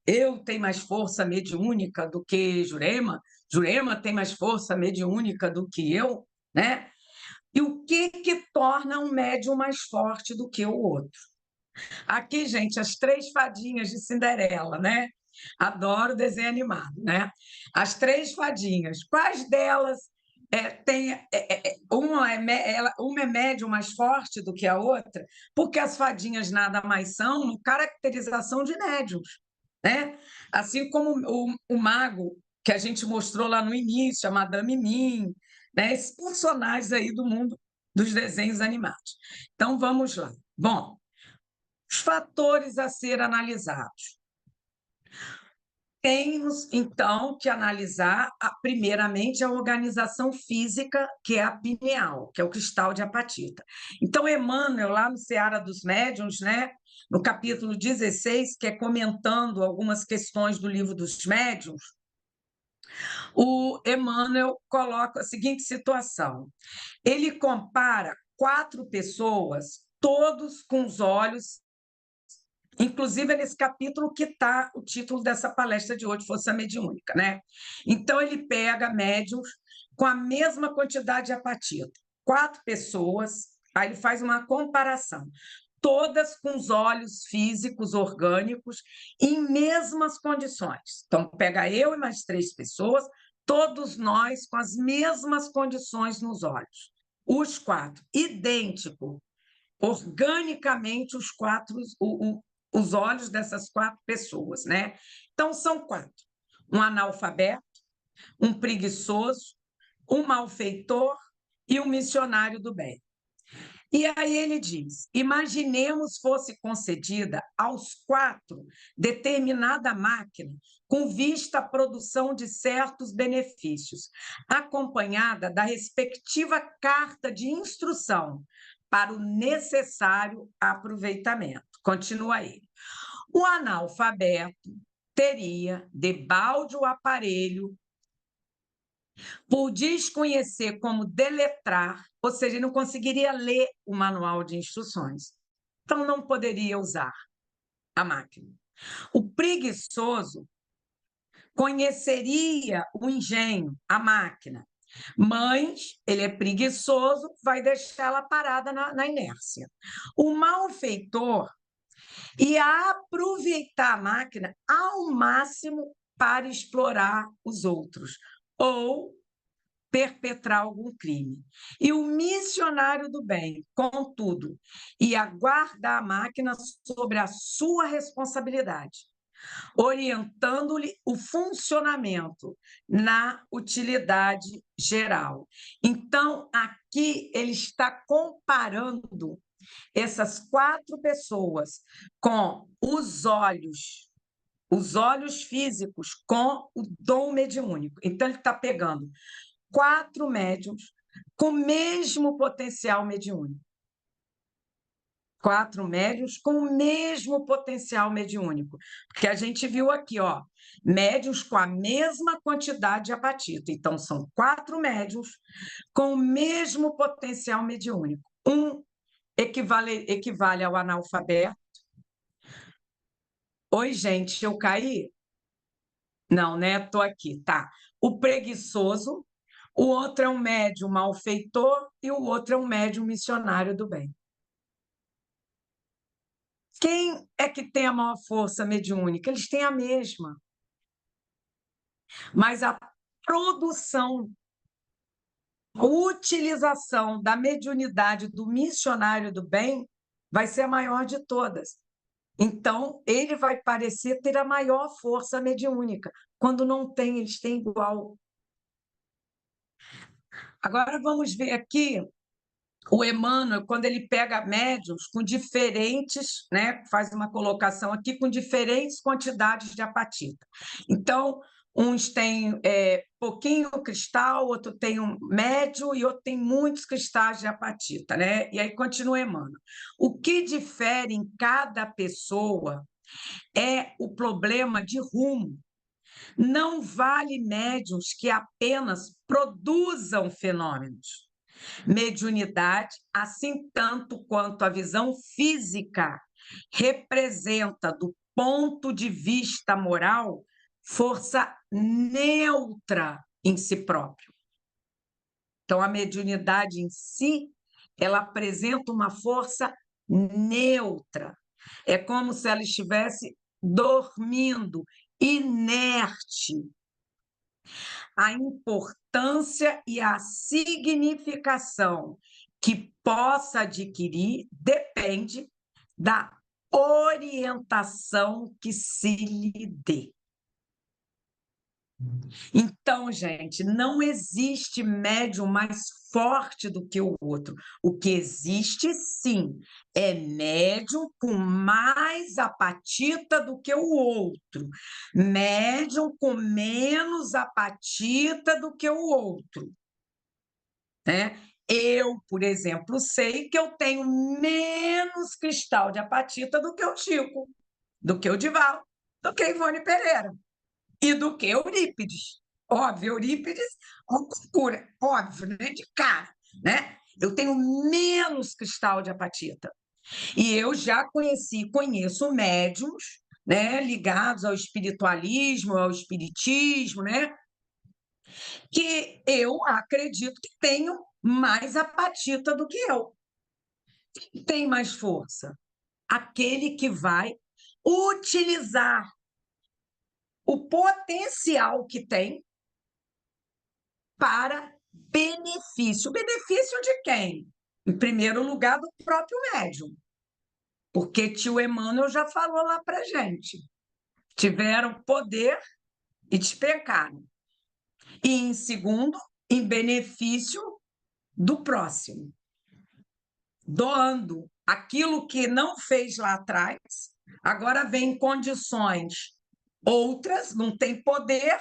Eu tenho mais força mediúnica do que Jurema? Jurema tem mais força mediúnica do que eu, né? E o que torna um médium mais forte do que o outro? Aqui, gente, as três fadinhas de Cinderela, né? Adoro desenho animado, né? As três fadinhas. Quais delas uma é médium mais forte do que a outra? Porque as fadinhas nada mais são uma caracterização de médiums, né? Assim como o mago que a gente mostrou lá no início, a Madame Mim, né? Esses personagens aí do mundo dos desenhos animados. Então, vamos lá. Bom, os fatores a ser analisados. Temos, então, que analisar, primeiramente, a organização física, que é a pineal, que é o cristal de apatita. Então, Emmanuel, lá no Seara dos Médiuns, né, no capítulo 16, que é comentando algumas questões do livro dos médiuns, o Emmanuel coloca a seguinte situação. Ele compara 4 pessoas, todos com os olhos. Inclusive, é nesse capítulo que está o título dessa palestra de hoje, Força Mediúnica, né? Então, ele pega médiums com a mesma quantidade de apatita, 4 pessoas, aí ele faz uma comparação, todas com os olhos físicos, orgânicos, em mesmas condições. Então, pega eu e mais 3 pessoas, todos nós com as mesmas condições nos olhos. Os 4, idêntico, organicamente, os olhos dessas 4 pessoas, né? Então, são 4. Um analfabeto, um preguiçoso, um malfeitor e um missionário do bem. E aí ele diz: imaginemos fosse concedida aos 4 determinada máquina com vista à produção de certos benefícios, acompanhada da respectiva carta de instrução para o necessário aproveitamento. Continua ele. O analfabeto teria, debalde o aparelho, por desconhecer como deletrar, ou seja, ele não conseguiria ler o manual de instruções. Então, não poderia usar a máquina. O preguiçoso conheceria o engenho, a máquina, mas ele é preguiçoso, vai deixá-la parada na inércia. O malfeitor ia aproveitar a máquina ao máximo para explorar os outros, ou perpetrar algum crime. E o missionário do bem, contudo, ia guardar a máquina sobre a sua responsabilidade, orientando-lhe o funcionamento na utilidade geral. Então, aqui ele está comparando essas 4 pessoas com os olhos físicos com o dom mediúnico. Então, ele está pegando 4 médiums com o mesmo potencial mediúnico. 4 médiuns com o mesmo potencial mediúnico. Porque a gente viu aqui, ó, médiuns com a mesma quantidade de apatita. Então, são 4 médiuns com o mesmo potencial mediúnico. Um equivale ao analfabeto. Oi, gente, eu caí? Não, né? Estou aqui, tá. O preguiçoso, o outro é um médium malfeitor e o outro é um médium missionário do bem. Quem é que tem a maior força mediúnica? Eles têm a mesma. Mas a produção, a utilização da mediunidade do missionário do bem vai ser a maior de todas. Então, ele vai parecer ter a maior força mediúnica. Quando não tem, eles têm igual. Agora vamos ver aqui o Emmanuel, quando ele pega médiuns com diferentes, né, faz uma colocação aqui com diferentes quantidades de apatita. Então, uns têm pouquinho cristal, outro tem um médio e outro tem muitos cristais de apatita, né? E aí continua Emmanuel. O que difere em cada pessoa é o problema de rumo. Não vale médiuns que apenas produzam fenômenos. Mediunidade, assim tanto quanto a visão física, representa, do ponto de vista moral, força neutra em si próprio. Então, a mediunidade em si, ela apresenta uma força neutra. É como se ela estivesse dormindo, inerte. A importância e a significação que possa adquirir depende da orientação que se lhe dê. Então, gente, não existe médium mais forte do que o outro. O que existe, sim, é médium com mais apatita do que o outro, médium com menos apatita do que o outro, né? Eu, por exemplo, sei que eu tenho menos cristal de apatita do que o Chico, do que o Divaldo, do que Ivone Pereira e do que Eurípides. Óbvio, Eurípides, loucura, óbvio, né? De cara, né? Eu tenho menos cristal de apatita. E eu já conheço médiums, né, ligados ao espiritualismo, ao espiritismo, né, que eu acredito que tenham mais apatita do que eu. Quem tem mais força? Aquele que vai utilizar o potencial que tem para benefício. Benefício de quem? Em primeiro lugar, do próprio médium. Porque tio Emmanuel já falou lá para gente. Tiveram poder e despencaram. E, em segundo, em benefício do próximo. Doando aquilo que não fez lá atrás, agora vem em condições outras, não tem poder,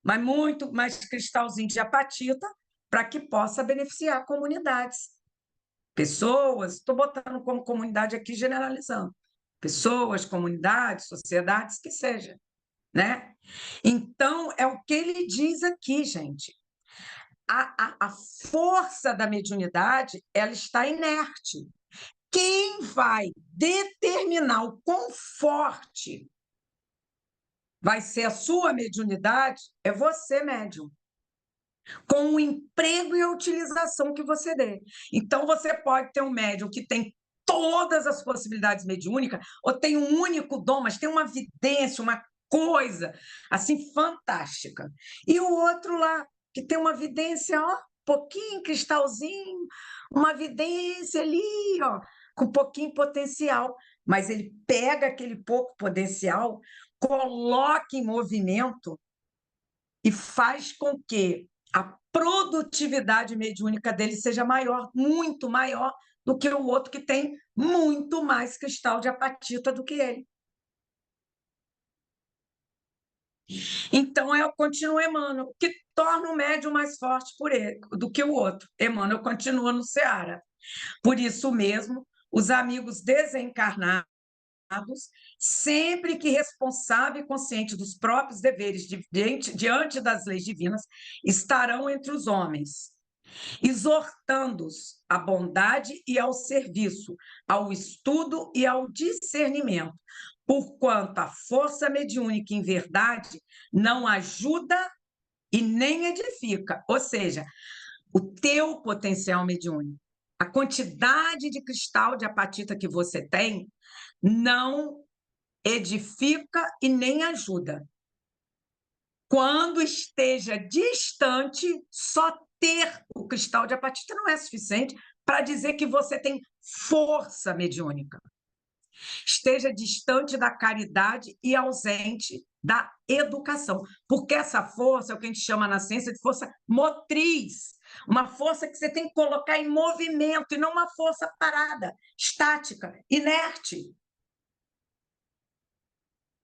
mas muito mais cristalzinho de apatita, para que possa beneficiar comunidades. Pessoas, estou botando como comunidade aqui, generalizando. Pessoas, comunidades, sociedades, que seja, né? Então, é o que ele diz aqui, gente. A força da mediunidade, ela está inerte. Quem vai determinar o quão forte vai ser a sua mediunidade é você, médium, com o emprego e a utilização que você dê. Então, você pode ter um médium que tem todas as possibilidades mediúnicas, ou tem um único dom, mas tem uma vidência, uma coisa assim fantástica. E o outro lá, que tem uma vidência, ó, pouquinho cristalzinho, uma vidência ali, ó, com pouquinho potencial, mas ele pega aquele pouco potencial, coloca em movimento e faz com que a produtividade mediúnica dele seja maior, muito maior do que o outro que tem muito mais cristal de apatita do que ele. Então, eu continuo Emmanuel, o que torna o médium mais forte do que o outro. Emmanuel continua no Seara. Por isso mesmo, os amigos desencarnados, sempre que responsável e consciente dos próprios deveres diante das leis divinas, estarão entre os homens, exortando-os à bondade e ao serviço, ao estudo e ao discernimento, porquanto a força mediúnica, em verdade, não ajuda e nem edifica, ou seja, o teu potencial mediúnico, a quantidade de cristal de apatita que você tem, não edifica e nem ajuda. Quando esteja distante, só ter o cristal de apatita não é suficiente para dizer que você tem força mediúnica. Esteja distante da caridade e ausente da educação, porque essa força é o que a gente chama na ciência de força motriz, uma força que você tem que colocar em movimento e não uma força parada, estática, inerte.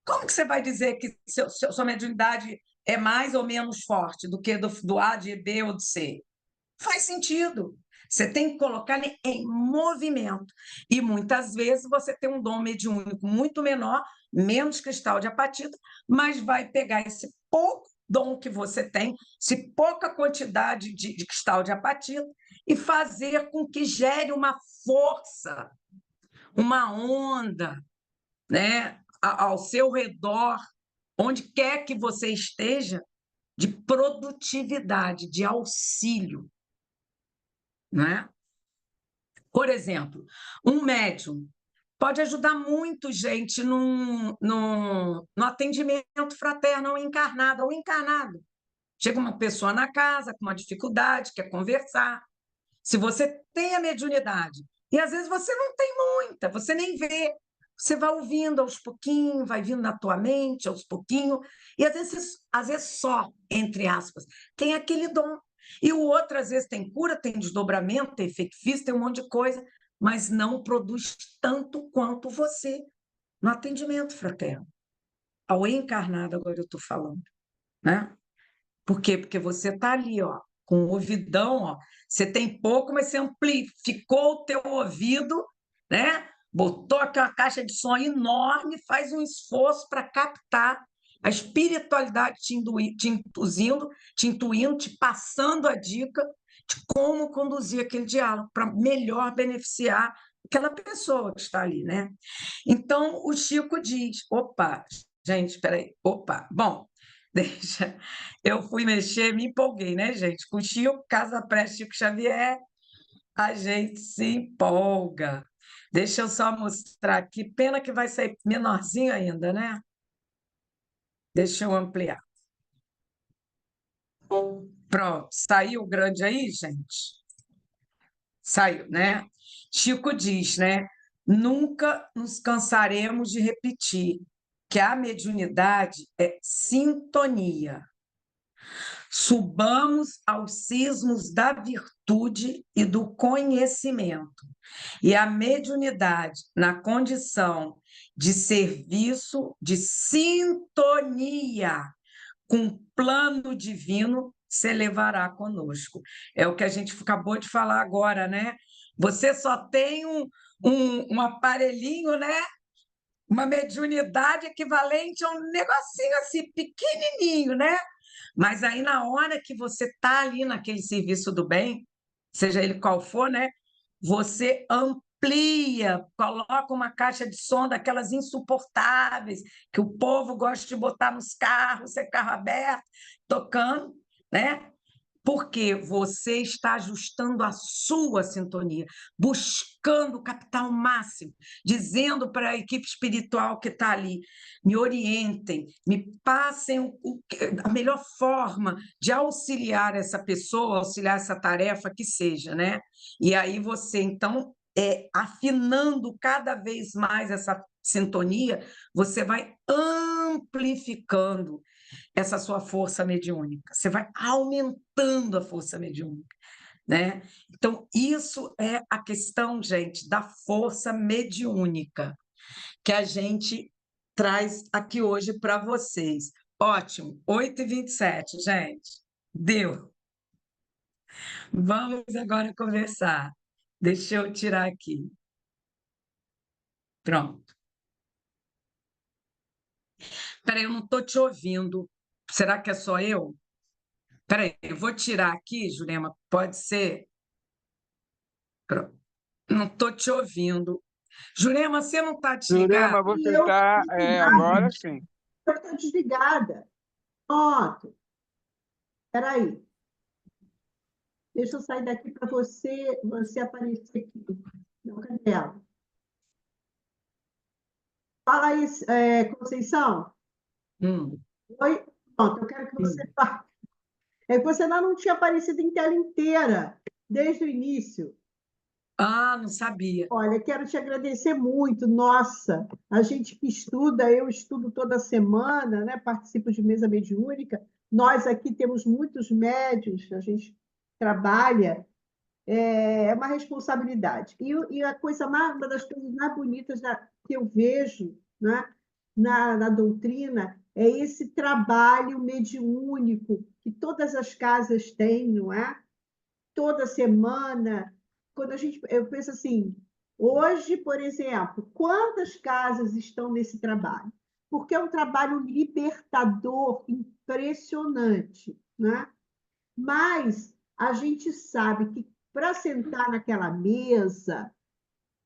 Como que você vai dizer que sua mediunidade é mais ou menos forte do que do A, de B ou do C? Faz sentido. Você tem que colocar ele em movimento. E muitas vezes você tem um dom mediúnico muito menor, menos cristal de apatita, mas vai pegar esse pouco dom que você tem, essa pouca quantidade de cristal de apatita, e fazer com que gere uma força, uma onda, né, ao seu redor, onde quer que você esteja, de produtividade, de auxílio, né? Por exemplo, um médium pode ajudar muito gente no atendimento fraterno ao encarnado, ao encarnado. Chega uma pessoa na casa com uma dificuldade, quer conversar. Se você tem a mediunidade, e às vezes você não tem muita, você nem vê, você vai ouvindo aos pouquinhos, vai vindo na tua mente aos pouquinhos, e às vezes só, entre aspas, tem aquele dom. E o outro, às vezes, tem cura, tem desdobramento, tem efeito físico, tem um monte de coisa, mas não produz tanto quanto você no atendimento fraterno. Ao encarnado, agora eu estou falando, né? Por quê? Porque você está ali, ó, com o ouvidão, ó, você tem pouco, mas você amplificou o teu ouvido, né? Botou aquela caixa de som enorme, faz um esforço para captar a espiritualidade te intuindo, te passando a dica de como conduzir aquele diálogo para melhor beneficiar aquela pessoa que está ali, né? Então, o Chico diz, opa, gente, espera aí, opa, bom, deixa, eu fui mexer, me empolguei, né, gente? Com o Chico, Casa Pré Chico Xavier, a gente se empolga. Deixa eu só mostrar aqui, pena que vai sair menorzinho ainda, né? Deixa eu ampliar. Pronto, saiu grande aí, gente? Saiu, né? Chico diz, né? Nunca nos cansaremos de repetir que a mediunidade é sintonia. Subamos aos cismos da virtude e do conhecimento. E a mediunidade, na condição de serviço, de sintonia com o plano divino, se elevará conosco. É o que a gente acabou de falar agora, né? Você só tem um aparelhinho, né? Uma mediunidade equivalente a um negocinho assim, pequenininho, né? Mas aí, na hora que você está ali naquele serviço do bem, seja ele qual for, né? Você amplia, coloca uma caixa de som daquelas insuportáveis que o povo gosta de botar nos carros, ser carro aberto, tocando, né? Porque você está ajustando a sua sintonia, buscando captar o máximo, dizendo para a equipe espiritual que está ali, me orientem, me passem a melhor forma de auxiliar essa pessoa, auxiliar essa tarefa que seja, né? E aí você, então, afinando cada vez mais essa sintonia, você vai amplificando essa sua força mediúnica. Você vai aumentando a força mediúnica, né? Então, isso é a questão, gente, da força mediúnica que a gente traz aqui hoje para vocês. Ótimo, 8h27, gente. Deu. Vamos agora conversar. Deixa eu tirar aqui. Pronto. Peraí, eu não estou te ouvindo. Será que é só eu? Peraí, eu vou tirar aqui, Jurema, pode ser? Pronto. Não estou te ouvindo. Jurema, você não está Jurema, desligado? você E eu está. estou desligada. Agora sim. Eu estou desligada. Pronto. Espera aí. Deixa eu sair daqui para você aparecer aqui. Não, cadê ela? Fala aí, Conceição. Hum, Oi? Pronto, eu quero que você hum. fale. É que você ainda não tinha aparecido em tela inteira, desde o início. Ah, não sabia. Olha, quero te agradecer muito. Nossa, a gente que estuda, eu estudo toda semana, né? Participo de mesa mediúnica. Nós aqui temos muitos médios, a gente trabalha, é uma responsabilidade. E a coisa mais, uma das coisas mais bonitas que eu vejo, né, na doutrina é esse trabalho mediúnico que todas as casas têm, não é? Toda semana, eu penso assim, hoje, por exemplo, quantas casas estão nesse trabalho? Porque é um trabalho libertador, impressionante, né? Mas a gente sabe que para sentar naquela mesa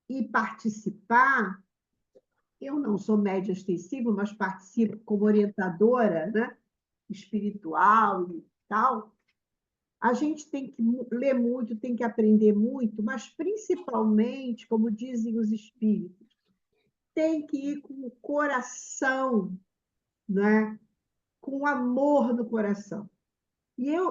e participar, eu não sou média extensiva, mas participo como orientadora, né? Espiritual e tal. A gente tem que ler muito, tem que aprender muito, mas principalmente, como dizem os espíritos, tem que ir com o coração, né? Com amor no coração.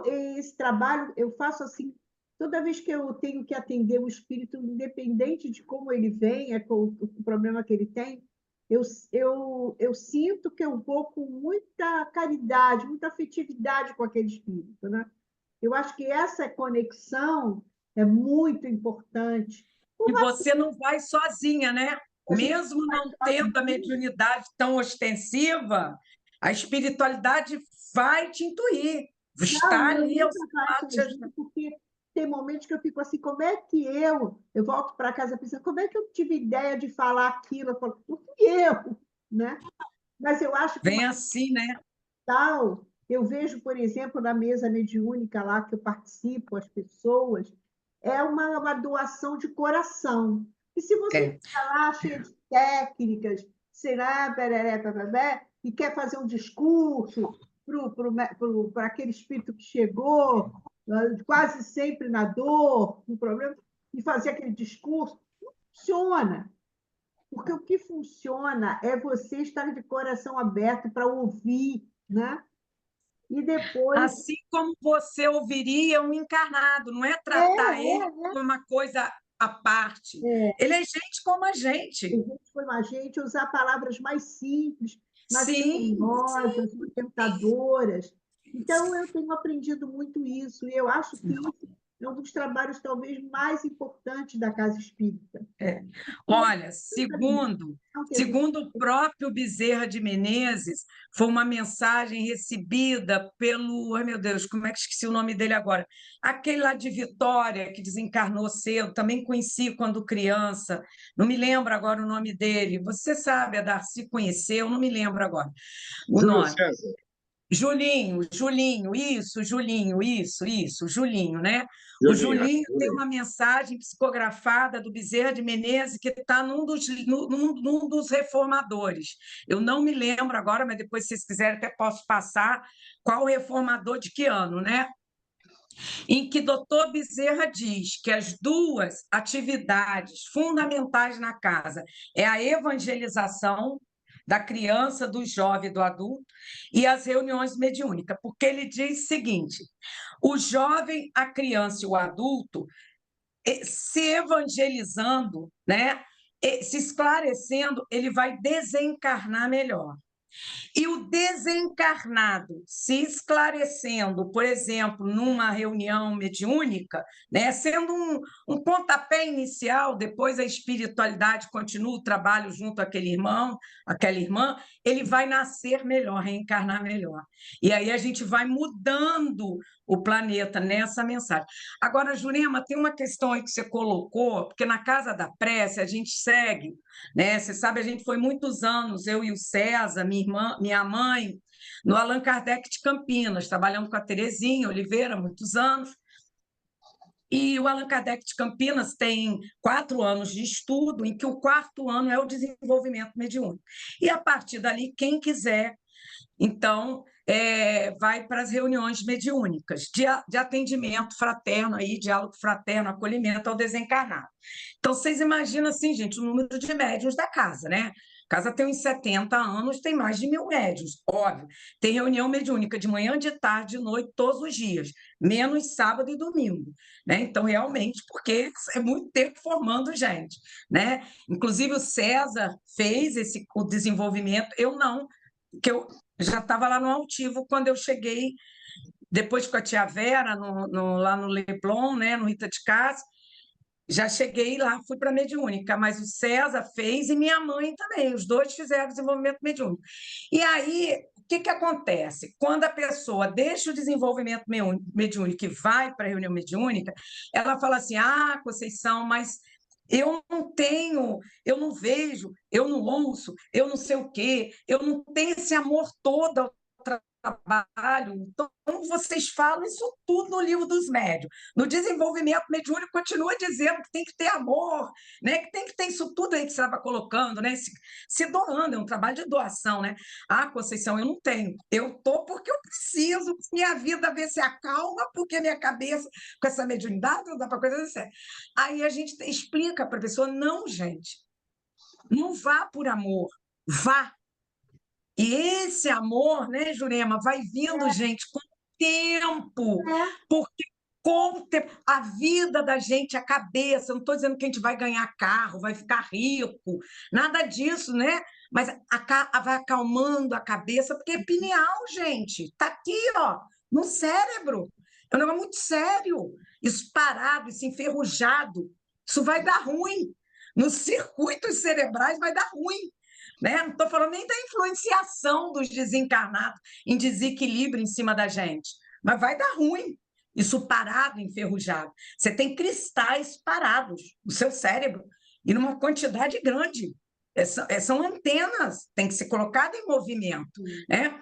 Esse trabalho eu faço assim, toda vez que eu tenho que atender o espírito, independente de como ele vem, com o problema que ele tem, eu sinto que eu vou com muita caridade, muita afetividade com aquele espírito, né? Eu acho que essa conexão é muito importante. Por E mais você não vai sozinha, né? que a gente Mesmo não faça tendo a mediunidade tão ostensiva, a espiritualidade vai te intuir. não, Está e eu ali ao nunca seu faço lado te sozinha, ajudando. porque tem momentos que eu fico assim, como é que eu volto para casa pensando, como é que eu tive ideia de falar aquilo? Eu falo, não fui eu, né? Mas eu acho que Vem assim, né? tal, eu vejo, por exemplo, na mesa mediúnica lá que eu participo, as pessoas, é uma doação de coração. E se você É. fica lá cheia de técnicas, será, pereré, pereré, e quer fazer um discurso para aquele espírito que chegou, quase sempre na dor, com problema, e fazer aquele discurso, não funciona. Porque o que funciona é você estar de coração aberto para ouvir, né? E depois. Assim como você ouviria um encarnado, não é É, tratar ele é, como uma coisa à parte. é. Ele é gente como a A gente. gente foi a gente usar palavras mais simples, mais Sim, carinhosas, orientadoras. Então, eu tenho aprendido muito isso, e eu acho que isso é um dos trabalhos talvez mais importantes da Casa Espírita. é. Porque Olha, tanta lição que a gente segundo o próprio Bezerra de Menezes, foi uma mensagem recebida pelo, ai meu Deus, como é que esqueci o nome dele agora? Aquele lá de Vitória, que desencarnou cedo, também conheci quando criança, não me lembro agora o nome dele. Você sabe, a Darcy conheceu, não me lembro agora o Júlio nome. César. Julinho, isso, Julinho, né? O Julinho, Julinho tem Julinho. uma mensagem psicografada do Bezerra de Menezes que está num dos reformadores. Eu não me lembro agora, mas depois, se vocês quiserem, até posso passar qual reformador de que ano, né? Em que doutor Bezerra diz que as duas atividades fundamentais na casa é a evangelização da criança, do jovem e do adulto, e as reuniões mediúnicas, porque ele diz o seguinte: o jovem, a criança e o adulto se evangelizando, né, se esclarecendo, ele vai desencarnar melhor. E o desencarnado se esclarecendo, por exemplo, numa reunião mediúnica, né, sendo um pontapé inicial, depois a espiritualidade continua o trabalho junto àquele irmão, àquela irmã, ele vai nascer melhor, reencarnar melhor. E aí a gente vai mudando o planeta nessa mensagem. Agora, Jurema, tem uma questão aí que você colocou, porque na Casa da Prece a gente segue, né? Você sabe, a gente foi muitos anos, eu e o César, minha irmã, minha mãe, no Allan Kardec de Campinas, trabalhamos com a Terezinha Oliveira, muitos anos. E o Allan Kardec de Campinas tem 4 anos de estudo, em que o 4º ano é o desenvolvimento mediúnico. E a partir dali, quem quiser, então, vai para as reuniões mediúnicas de atendimento fraterno, aí, diálogo fraterno, acolhimento ao desencarnado. Então, vocês imaginam assim, gente, o número de médiuns da casa, né? A casa tem uns 70 anos, tem mais de 1.000 médiuns, óbvio. Tem reunião mediúnica de manhã, de tarde, de noite, todos os dias, menos sábado e domingo, né? Então, realmente, porque é muito tempo formando gente, né? Inclusive, o César fez o desenvolvimento, eu não, que eu já estava lá no Altivo quando eu cheguei, depois com a tia Vera, lá no Leblon, né, no Rita de Cássia, já cheguei lá, fui para a mediúnica, mas o César fez e minha mãe também, os dois fizeram desenvolvimento mediúnico. E aí, o que acontece? Quando a pessoa deixa o desenvolvimento mediúnico e vai para a reunião mediúnica, ela fala assim, Conceição, mas eu não tenho, eu não vejo, eu não ouço, eu não sei o quê, eu não tenho esse amor todo ao trabalho. Então, vocês falam isso tudo no livro dos médiuns. No desenvolvimento mediúnico, continua dizendo que tem que ter amor, né? Que tem que ter isso tudo aí que você estava colocando, né? Se doando, é um trabalho de doação, né? Conceição, eu não tenho. Eu estou porque eu preciso, minha vida ver se acalma, porque minha cabeça, com essa mediunidade, não dá para coisa assim. Aí a gente explica para a pessoa, não, gente, não vá por amor, vá. E esse amor, né, Jurema, vai vindo, gente, com o tempo, É, porque com o tempo, a vida da gente, a cabeça, eu não estou dizendo que a gente vai ganhar carro, vai ficar rico, nada disso, né? Mas vai acalmando a cabeça, porque é pineal, gente, está aqui, ó, no cérebro. É um negócio muito sério. Isso parado, isso enferrujado, isso vai dar ruim. Nos circuitos cerebrais vai dar ruim. Né? Não estou falando nem da influenciação dos desencarnados em desequilíbrio em cima da gente, mas vai dar ruim. Isso parado, enferrujado. Você tem cristais parados no seu cérebro e numa quantidade grande. São antenas, tem que ser colocado em movimento, né?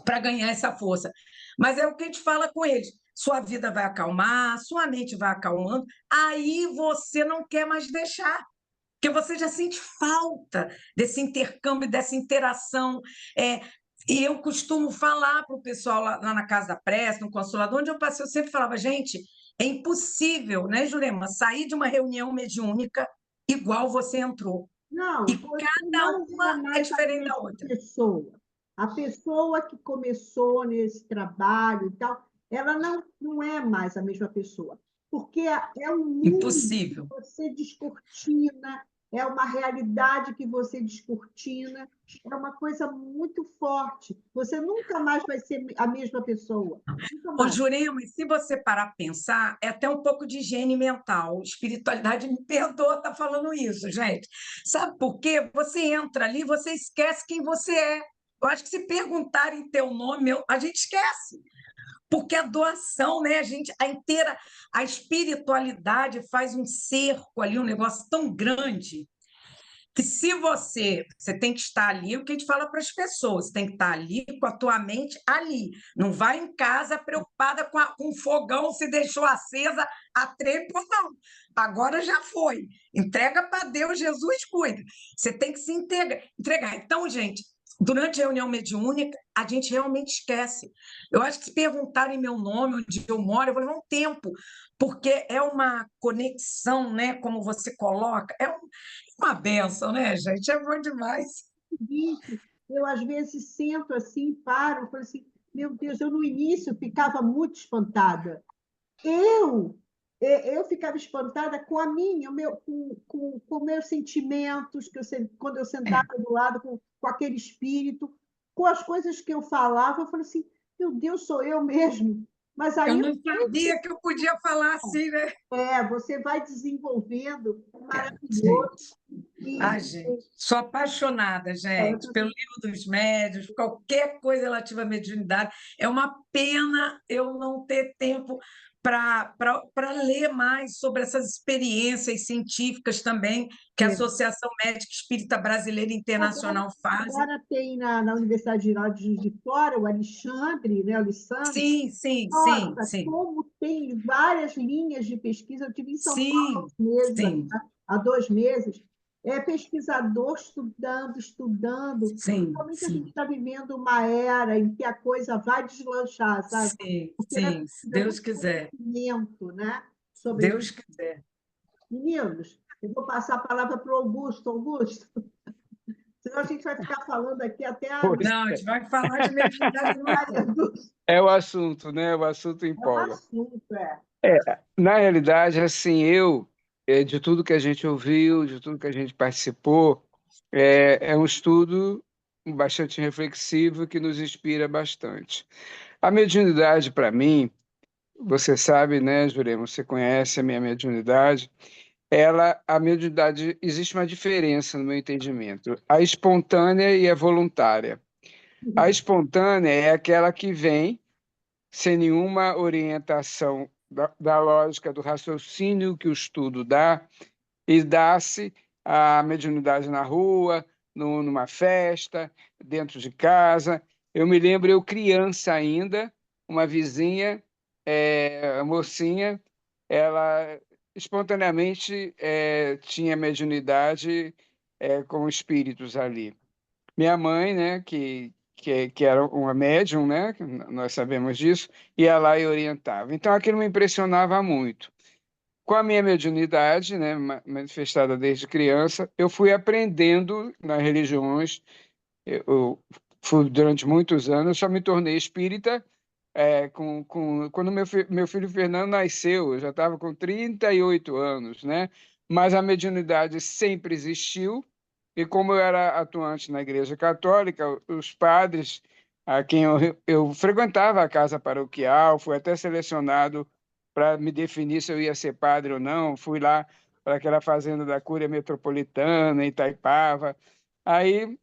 Para ganhar essa força. Mas é o que a gente fala com eles. Sua vida vai acalmar, sua mente vai acalmando, aí você não quer mais deixar. Porque você já sente falta desse intercâmbio, dessa interação. É, e eu costumo falar para o pessoal lá na Casa da Prece, no consulado, onde eu passei, eu sempre falava, gente, é impossível, né, Jurema, sair de uma reunião mediúnica igual você entrou. não, E você cada não é uma é mais a diferente da mesma outra. pessoa. A pessoa que começou nesse trabalho e tal, ela não é mais a mesma pessoa, porque é um mundo que Impossível. você descortina, é uma realidade que você descortina, é uma coisa muito forte. Você nunca mais vai ser a mesma pessoa, nunca Ô, mais. Jurema, e se você parar para pensar, é até um pouco de higiene mental. Espiritualidade me perdoa estar falando isso, gente. Sabe por quê? Você entra ali, você esquece quem você é. Eu acho que se perguntarem teu nome, a gente esquece. Porque a doação, né? A espiritualidade faz um cerco ali, um negócio tão grande que se você tem que estar ali, o que a gente fala para as pessoas, tem que estar ali com a tua mente ali. Não vai em casa preocupada com o fogão, se deixou acesa a trempo, não. Agora já foi. Entrega para Deus, Jesus cuida. Você tem que se entregar. Então, gente, durante a reunião mediúnica, a gente realmente esquece. Eu acho que se perguntarem meu nome, onde eu moro, eu vou levar um tempo, porque é uma conexão, né? Como você coloca, uma benção, né, gente? É bom demais. Seguinte, eu às vezes sento assim, paro, falo assim, meu Deus, eu no início ficava muito espantada. Eu, eu ficava espantada com a minha, com meus sentimentos, quando eu sentava do lado com aquele espírito, com as coisas que eu falava, eu falei assim, meu Deus, sou eu mesmo. Mas Eu aí não sabia que eu podia falar assim, né? você vai desenvolvendo, maravilhoso. Gente, E, ai, gente, sou apaixonada, eu gente, pelo livro dos médiuns, qualquer coisa relativa à mediunidade. É uma pena eu não ter tempo para ler mais sobre essas experiências científicas também que a também. Associação Médica Espírita Brasileira Agora, Internacional faz. agora tem na Universidade Geral de Juiz de Fora o Alexandre, né? O Alessandro. Sim, sim, sim, Nossa, sim, como tem várias linhas de pesquisa. Eu estive em São Paulo há sim, uns meses, sim, há 2 meses. É pesquisador estudando, estudando. sim, Realmente a gente sim, está vivendo uma era em que a coisa vai deslanchar, sabe? sim, Porque nós sim, se precisamos Deus de quiser, conhecimento, né? se Sobre Deus quiser. meninos. Eu vou passar a palavra para o Augusto. Augusto, senão a gente vai ficar falando aqui até a Pois Não, a gente vai falar de mediunidade Maria do é o assunto, né? O assunto É um empolga. assunto, é. É, na realidade, assim, de tudo que a gente ouviu, de tudo que a gente participou, é um estudo bastante reflexivo que nos inspira bastante. A mediunidade, para mim, você sabe, né, Jurema, você conhece a minha mediunidade, a mediunidade, existe uma diferença no meu entendimento, a espontânea e a voluntária. A espontânea é aquela que vem sem nenhuma orientação da lógica do raciocínio que o estudo dá, e dá-se a mediunidade na rua, numa festa, dentro de casa. Eu me lembro, eu criança ainda, uma vizinha, a mocinha, ela espontaneamente tinha mediunidade com espíritos ali. Minha mãe, né, que era uma médium, né, que nós sabemos disso, ia lá e orientava. Então aquilo me impressionava muito. Com a minha mediunidade, né, manifestada desde criança, eu fui aprendendo nas religiões. Eu fui durante muitos anos, só me tornei espírita quando meu filho Fernando nasceu. Eu já estava com 38 anos, né? Mas a mediunidade sempre existiu, e como eu era atuante na Igreja Católica, os padres a quem eu frequentava a casa paroquial, fui até selecionado para me definir se eu ia ser padre ou não. Fui lá para aquela fazenda da Cúria Metropolitana, em Itaipava. Aí,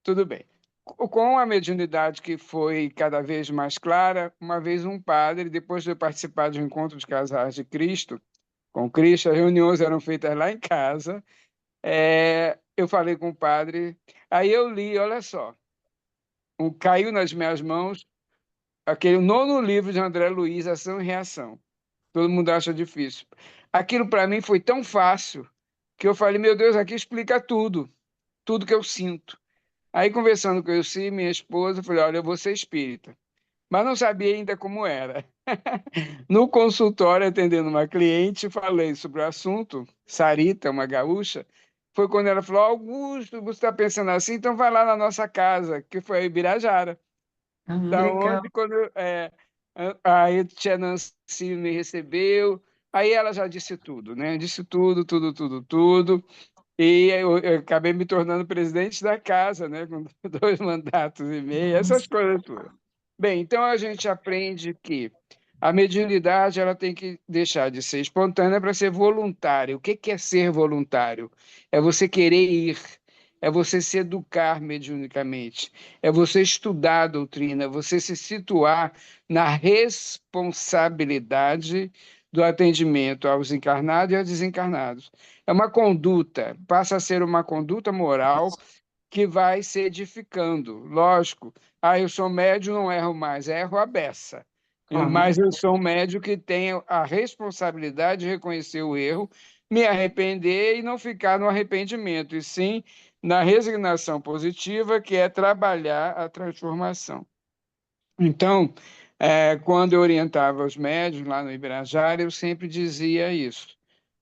tudo bem. Com a mediunidade que foi cada vez mais clara, uma vez um padre, depois de eu participar de um encontro de casais de Cristo, com Cristo, as reuniões eram feitas lá em casa. Eu falei com o padre, aí eu li, olha só, caiu nas minhas mãos aquele nono livro de André Luiz, Ação e Reação. Todo mundo acha difícil. Aquilo para mim foi tão fácil que eu falei, meu Deus, aqui explica tudo, tudo que eu sinto. Aí, conversando com eu, minha esposa, eu falei, olha, eu vou ser espírita. Mas não sabia ainda como era. No consultório, atendendo uma cliente, falei sobre o assunto. Sarita, uma gaúcha, foi quando ela falou: Augusto, você está pensando assim? Então vai lá na nossa casa, que foi a Ibirajara, Ah, da legal. onde, quando a tia Nancy me recebeu, aí ela já disse tudo, né? Disse tudo, tudo, tudo, tudo. E eu acabei me tornando presidente da casa, né? Com 2 mandatos e meio, essas coisas todas. Bem, então a gente aprende que a mediunidade ela tem que deixar de ser espontânea para ser voluntária. O que que é ser voluntário? É você querer ir, é você se educar mediunicamente, é você estudar a doutrina, é você se situar na responsabilidade do atendimento aos encarnados e aos desencarnados. É uma conduta, passa a ser uma conduta moral que vai se edificando. Lógico, eu sou médio, não erro mais, erro a beça. Aham. Mas eu sou um médio que tenho a responsabilidade de reconhecer o erro, me arrepender e não ficar no arrependimento, e sim na resignação positiva, que é trabalhar a transformação. Então, quando eu orientava os médios lá no Ibirajara, eu sempre dizia isso.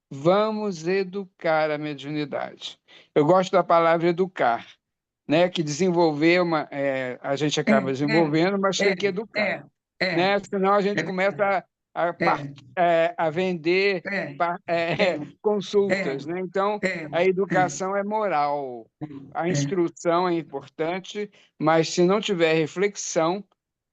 Vamos educar a mediunidade. Eu gosto da palavra educar, né? Que desenvolver a gente É, acaba é, desenvolvendo, mas é, tem que educar, é, é, né? Senão a é, gente começa é, a vender é, consultas, é, né? Então, é, a é, educação é moral, a é, instrução é importante, mas se não tiver reflexão,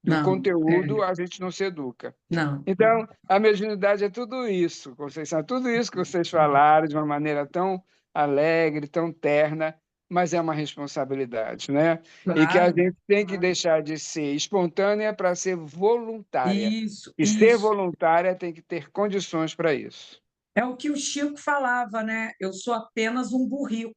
Do Não, conteúdo a gente não se educa. não. Então, a mediunidade é tudo isso, Conceição, tudo isso que vocês falaram de uma maneira tão alegre, tão terna, mas é uma responsabilidade, né? E que a Claro. gente tem que deixar de ser espontânea para ser voluntária. Isso, E ser isso. voluntária tem que ter condições para isso. É o que o Chico falava, né? Eu sou apenas um burrico.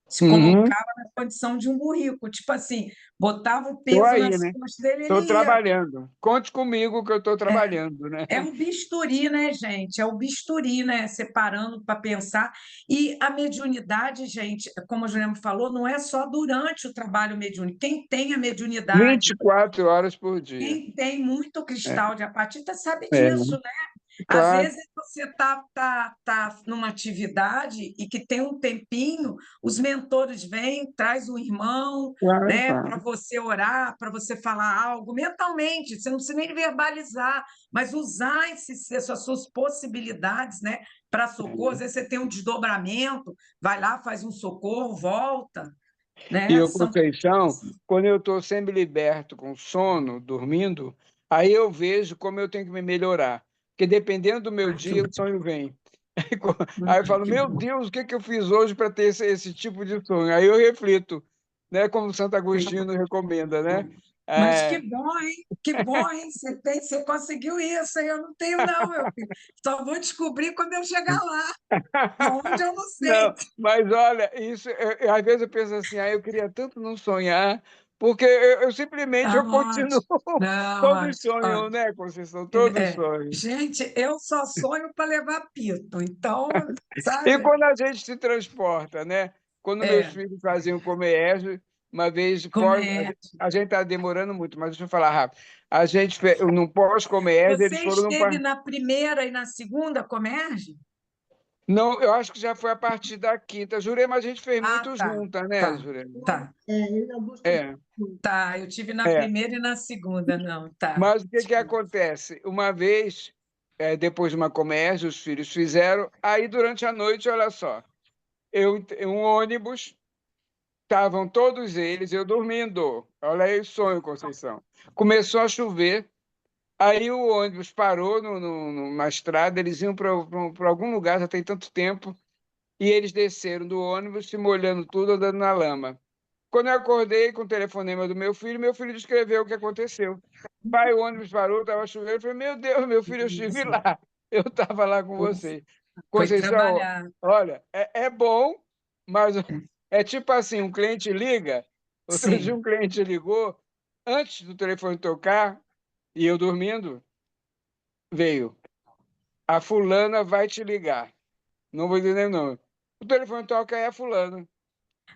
Se Uhum. colocava na condição de um burrico. Tipo assim, botava o Estou peso aí, nas né? costas dele, Estou ele ia. trabalhando. Conte comigo que eu estou trabalhando, né? É um bisturi, né, gente? É o bisturi, né? Separando para pensar. E a mediunidade, gente, como a Juliana falou, não é só durante o trabalho mediúnico. Quem tem a mediunidade, 24 horas por dia. quem tem muito É, cristal de apatita, sabe é, disso, né? Às claro. vezes você tá numa atividade e que tem um tempinho, os mentores vêm, traz um irmão, Claro, né, para claro. você orar, para você falar algo mentalmente, você não precisa nem verbalizar, mas usar essas suas possibilidades, né, para socorro. Às vezes você tem um desdobramento, vai lá, faz um socorro, volta, E né? o Conceição, quando eu estou semi-liberto com sono, dormindo, aí eu vejo como eu tenho que me melhorar. Porque dependendo do meu dia, o sonho vem. Aí eu falo, Que meu bom. Deus, o que que eu fiz hoje para ter esse tipo de sonho? Aí eu reflito, né? Como Santo Agostinho recomenda, né? Mas que É, bom, hein? Que bom, hein? Você conseguiu isso, hein? Eu não tenho, não, meu filho. Só vou descobrir quando eu chegar lá. Aonde eu não sei. não, mas olha, isso, às vezes eu penso assim, eu queria tanto não sonhar, porque eu simplesmente Tá eu continuo, ótimo. Não, todos sonham, né, Conceição? Todos sonham. gente, eu só sonho para levar pito. Então, E sabe? quando a gente se transporta, né? Quando meus É, filhos faziam comércio, uma vez pós, comércio. a gente está demorando muito, mas deixa eu falar rápido. A gente, no pós-comércio, eles Você foram num esteve na primeira e na segunda comércio? Não, eu acho que já foi a partir da quinta, Jurema, a gente fez Ah, muito tá. junta, né, Tá, Jurema? tá. Ele e Augusto. É, Tá, eu tive na é. primeira e na segunda, não, tá. Mas o que que acontece? Uma vez, depois de uma comércio, os filhos fizeram, aí durante a noite, olha só, um ônibus, estavam todos eles, eu dormindo, olha aí o sonho, Conceição. Começou a chover, aí o ônibus parou numa estrada, eles iam para algum lugar, já tem tanto tempo, e eles desceram do ônibus, se molhando tudo, andando na lama. Quando eu acordei com o telefonema do meu filho descreveu o que aconteceu. Pai, o ônibus parou, estava chovendo. Eu falei, meu Deus, meu filho, eu estive lá. Eu estava lá com você. Foi Conceição, trabalhar. olha, é bom, mas é tipo assim, um cliente liga, outro dia Sim. um cliente ligou, antes do telefone tocar, e eu dormindo, veio, a fulana vai te ligar. Não vou dizer nem o nome. O telefone toca, é a fulana.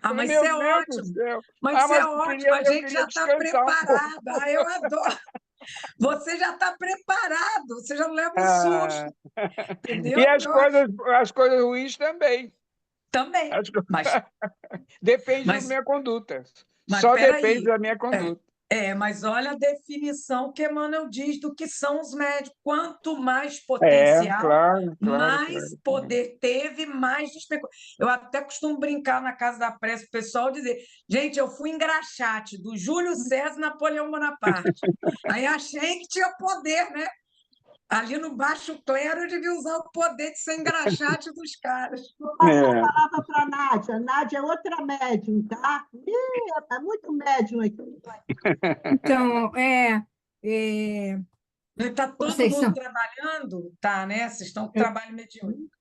Ah, Falei, mas isso meu é Deus do ótimo. céu. Mas isso é Mas ótimo. A eu gente queria já está descansar um pouco. preparado. Ah, eu adoro. Você já está preparado. Você já não leva um susto, Ah, e entendeu? as coisas ruins também. Também. As co- Mas, Depende da mas, minha conduta. mas Só depende peraí. da minha conduta. Mas olha a definição que Emmanuel diz do que são os médicos. Quanto mais É, potencial, claro, claro, mais claro. poder teve, mais despecou. Eu até costumo brincar na Casa da Prece, o pessoal dizer, gente, eu fui engraxate do Júlio César e Napoleão Bonaparte. Aí achei que tinha poder, né? Ali no baixo clero eu devia usar o poder de ser engraxate dos caras. Vou passar a É. palavra para a Nádia. A Nádia é outra médium, tá? É muito médium aqui. Então, é, Está todo mundo Conceição, trabalhando? Tá, né? Vocês estão com trabalho mediúnico.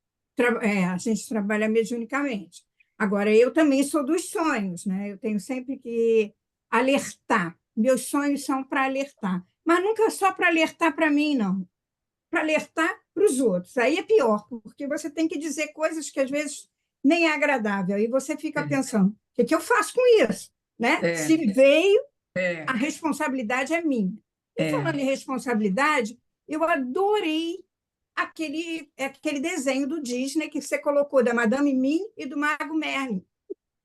a gente trabalha mediunicamente. Agora, eu também sou dos sonhos, né? Eu tenho sempre que alertar. Meus sonhos são para alertar. Mas nunca só para alertar para mim, não. Para alertar para os outros. Aí é pior, porque você tem que dizer coisas que às vezes nem é agradável. Aí você fica pensando, o que eu faço com isso? Né? É, Se veio, é, a responsabilidade é minha. E é. falando em responsabilidade, eu adorei aquele desenho do Disney que você colocou da Madame Mim e do Mago Merlin.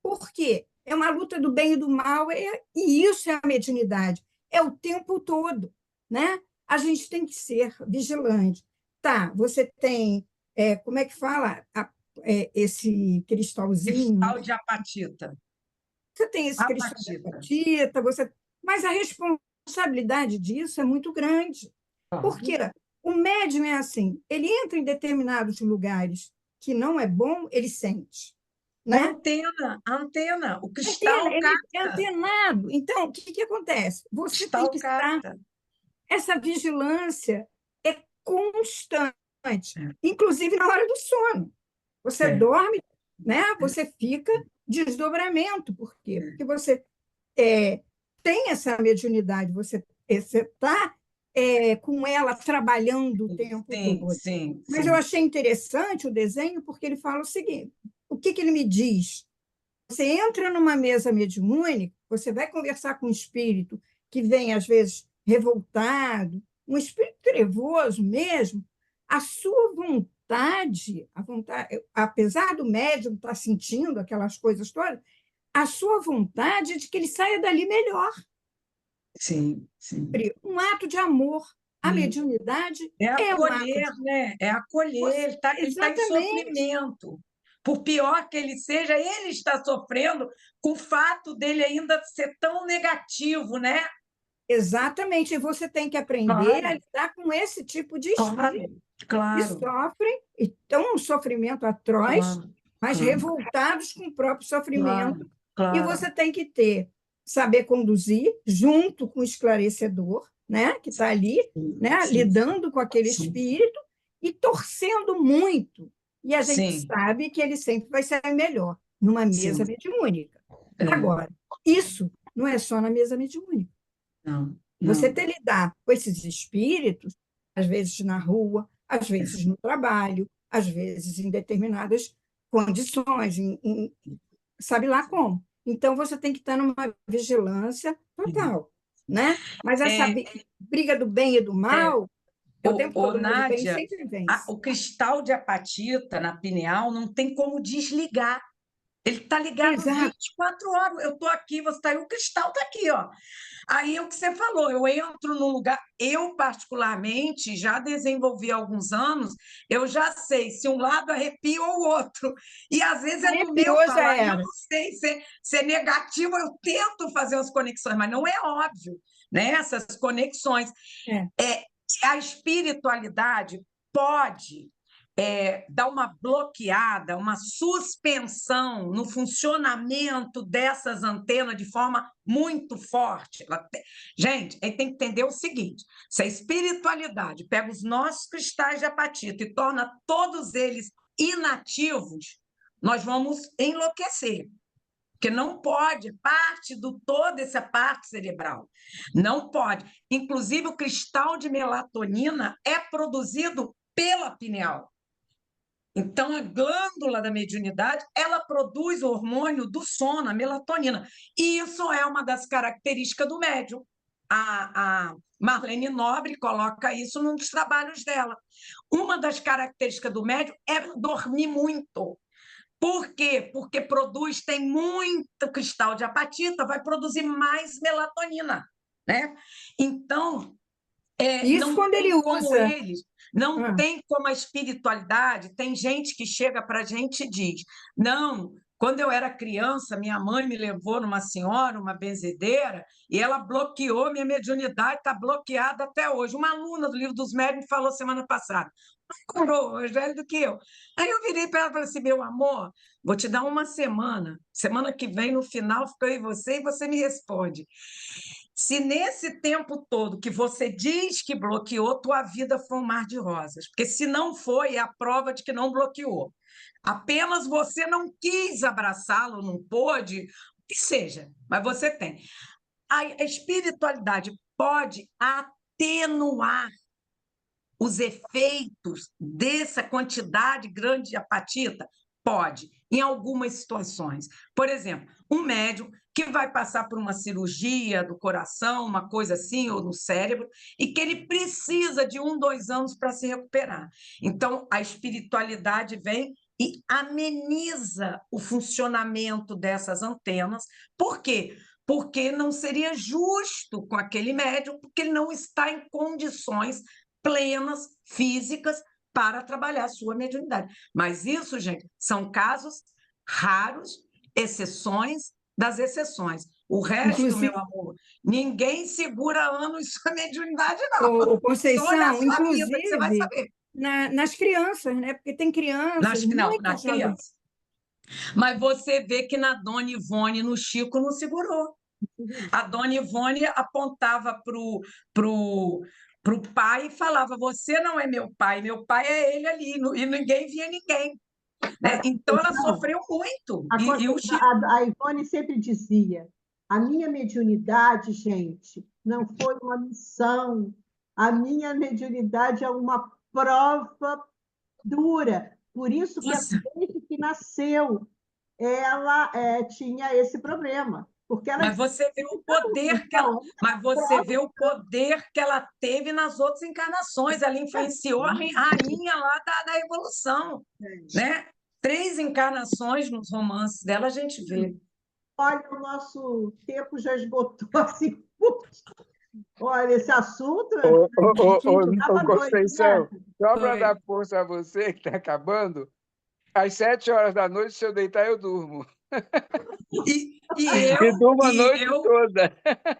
Por quê? É uma luta do bem e do mal, e isso é a mediunidade. É o tempo todo, né? A gente tem que ser vigilante. Tá, você tem, como é que fala? Esse cristalzinho, Cristal de apatita. você tem esse cristal de Apatita. apatita, mas a responsabilidade responsabilidade disso é muito grande. Porque o médium é assim, ele entra em determinados lugares que não é bom, ele sente, né? Antena, o cristal Ele é capta. antenado. Então, o que acontece? Você tem Cristal que estar... capta. Essa vigilância é constante, É. inclusive na hora do sono. Você É. dorme, né? Você fica desdobramento. Por quê? Porque você tem essa mediunidade, você está com ela trabalhando o tempo Sim, todo. sim, Mas sim. eu achei interessante o desenho porque ele fala o seguinte: o que ele me diz? Você entra numa mesa mediúnica, você vai conversar com um espírito que vem, às vezes, revoltado, um espírito trevoso mesmo, a sua vontade, apesar do médium estar sentindo aquelas coisas todas, a sua vontade é de que ele saia dali melhor. Sim, sim. Um ato de amor. A Sim. mediunidade É um ato acolher, né? É acolher. Ele tá em Exatamente. sofrimento. Por pior que ele seja, ele está sofrendo com o fato dele ainda ser tão negativo, né? Exatamente. E você tem que aprender a lidar com esse tipo de espírito que Claro, sofrem, e estão um sofrimento atroz, mas claro, revoltados com o próprio sofrimento. E claro. você tem que saber conduzir junto com o esclarecedor, né, que está ali, né, Sim. lidando com aquele Sim. espírito e torcendo muito. E a gente Sim. sabe que ele sempre vai ser melhor numa mesa Sim. mediúnica. É. Agora, isso não é só na mesa mediúnica. Não. Você ter que lidar com esses espíritos, às vezes na rua, às vezes no trabalho, às vezes em determinadas condições, sabe lá como. Então, você tem que estar numa vigilância total, né? Mas essa briga do bem e do mal, o tempo todo mal e bem Nádia, sempre vence. o cristal de apatita na pineal não tem como desligar. Ele está ligado Exato. 24 horas. Eu estou aqui, você está aí, o cristal está aqui, ó. Aí é o que você falou, eu entro num lugar, eu particularmente já desenvolvi há alguns anos, eu já sei se um lado arrepia ou o outro. E às vezes é do meu Arrepiou, já falar, eu era. não sei se é negativo, eu tento fazer as conexões, mas não é óbvio, né? Essas conexões. A espiritualidade pode dar uma bloqueada, uma suspensão no funcionamento dessas antenas de forma muito forte. Gente, a gente tem que entender o seguinte: se a espiritualidade pega os nossos cristais de apatita e torna todos eles inativos, nós vamos enlouquecer. Porque não pode, parte do todo essa parte cerebral. Não pode. Inclusive, o cristal de melatonina é produzido pela pineal. Então, a glândula da mediunidade, ela produz o hormônio do sono, a melatonina. E isso é uma das características do médium. A Marlene Nobre coloca isso num dos trabalhos dela. Uma das características do médium é dormir muito. Por quê? Porque tem muito cristal de apatita, vai produzir mais melatonina, né? Então, Isso não quando tem ele como usa. eles, não tem como a espiritualidade. Tem gente que chega para a gente e diz: não, quando eu era criança, minha mãe me levou numa senhora, uma benzedeira, e ela bloqueou minha mediunidade, está bloqueada até hoje. Uma aluna do Livro dos Médiuns falou semana passada, mais velho do que eu. Aí eu virei para ela e falei assim: meu amor, vou te dar uma semana que vem, no final, fica eu e você me responde. Se nesse tempo todo que você diz que bloqueou, tua vida foi um mar de rosas. Porque se não foi, é a prova de que não bloqueou. Apenas você não quis abraçá-lo, não pôde, o que seja, mas você tem. A espiritualidade pode atenuar os efeitos dessa quantidade grande de apatita? Pode, em algumas situações. Por exemplo, um médium que vai passar por uma cirurgia do coração, uma coisa assim, ou no cérebro, e que ele precisa de 1, 2 anos para se recuperar. Então, a espiritualidade vem e ameniza o funcionamento dessas antenas. Por quê? Porque não seria justo com aquele médium, porque ele não está em condições plenas, físicas, para trabalhar a sua mediunidade. Mas isso, gente, são casos raros, exceções das exceções. O resto, Inclusive, meu amor, ninguém segura anos sua mediunidade, não. ô, Só olhar a Conceição, sua vida que você vai inclusive saber. nas crianças, né? Porque tem crianças, Não, muitas na já dormiram. criança. Mas você vê que na Dona Ivone, no Chico, não segurou. A Dona Ivone apontava pro pai e falava: Você não é meu pai é ele ali. E ninguém via ninguém. Né? Então ela Conceição, sofreu muito. a, E o Conceição, Chico. a Ivone sempre dizia: a minha mediunidade, gente, não foi uma missão. A minha mediunidade é uma prova dura. Por isso que desde que nasceu, ela tinha esse problema. Porque ela Mas dizia, você vê o poder que ela, então, mas você vê o poder que ela teve nas outras encarnações. Ela influenciou a rainha lá da evolução, né? 3 encarnações nos romances dela a gente vê. olha, o nosso tempo já esgotou assim. Olha, esse assunto, gente, eu estava Conceição, doida. só para Foi. dar força a você que está acabando, às 7 horas da noite, se eu deitar, eu durmo. E E durmo a noite eu, toda.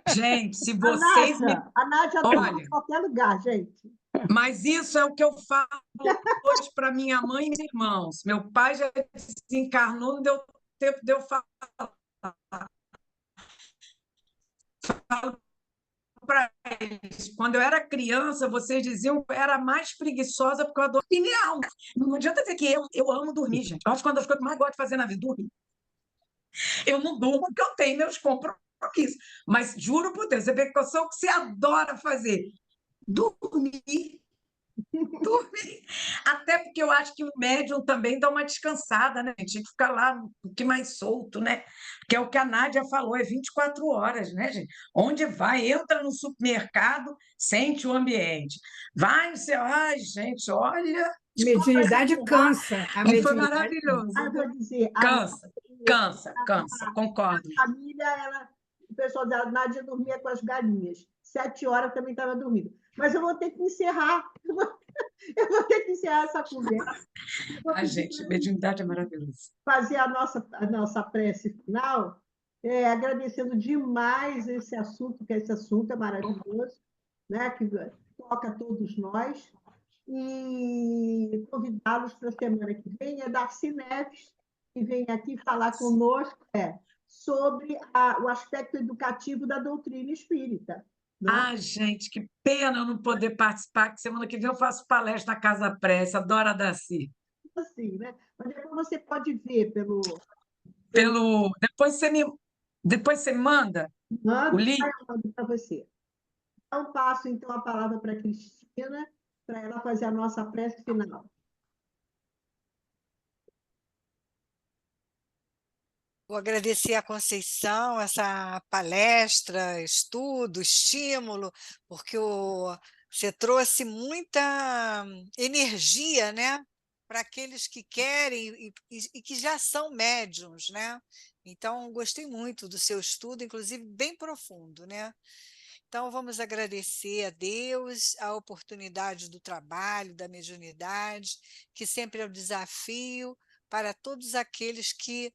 gente, se vocês me. A Nádia dorme Olha, em qualquer lugar, gente. mas isso é o que eu falo hoje para minha mãe e meus irmãos. Meu pai já desencarnou, não deu tempo de eu falar para eles. Quando eu era criança, vocês diziam que eu era mais preguiçosa porque eu adoro minha alma. Não adianta dizer que eu amo dormir, gente. Eu acho que uma das coisas que eu mais gosto de fazer na vida é dormir. Eu não durmo porque eu tenho meus compromissos. Mas juro por Deus, você vê que eu sou o que você adora fazer. Dormir. Dormir. Até porque eu acho que o médium também dá uma descansada, né? A gente tem que ficar lá um pouquinho mais solto, né? Que é o que a Nádia falou, é 24 horas, né, gente? Onde vai, entra no supermercado, sente o ambiente. Vai no seu. Ai, gente, olha. Mediunidade cansa. A E foi mediunidade cansa. maravilhoso. Eu vou dizer, Cansa, cansa, concordo. a família, o pessoal da Nádia dormia com as galinhas. 7 horas também estava dormindo. Mas eu vou ter que encerrar. Eu vou ter que encerrar essa conversa. Ai, gente, mediunidade é maravilhoso. Fazer a nossa prece final, agradecendo demais esse assunto, que esse assunto é maravilhoso, né? Que toca a todos nós, e convidá-los para a semana que vem, é Darcy Neves, que vem aqui falar conosco sobre o aspecto educativo da doutrina espírita. Né? Ai, gente, que pena eu não poder participar, que semana que vem eu faço palestra na Casa Prece, adoro a Daci. Assim, né? Mas depois você pode ver Depois você me manda o mando, link. eu mando para você. Então, passo então a palavra para a Cristina, para ela fazer a nossa prece final. Vou agradecer a Conceição, essa palestra, estudo, estímulo, porque você trouxe muita energia, né, para aqueles que querem e que já são médiums, né? Então, gostei muito do seu estudo, inclusive bem profundo, né? Então, vamos agradecer a Deus a oportunidade do trabalho, da mediunidade, que sempre é um desafio para todos aqueles que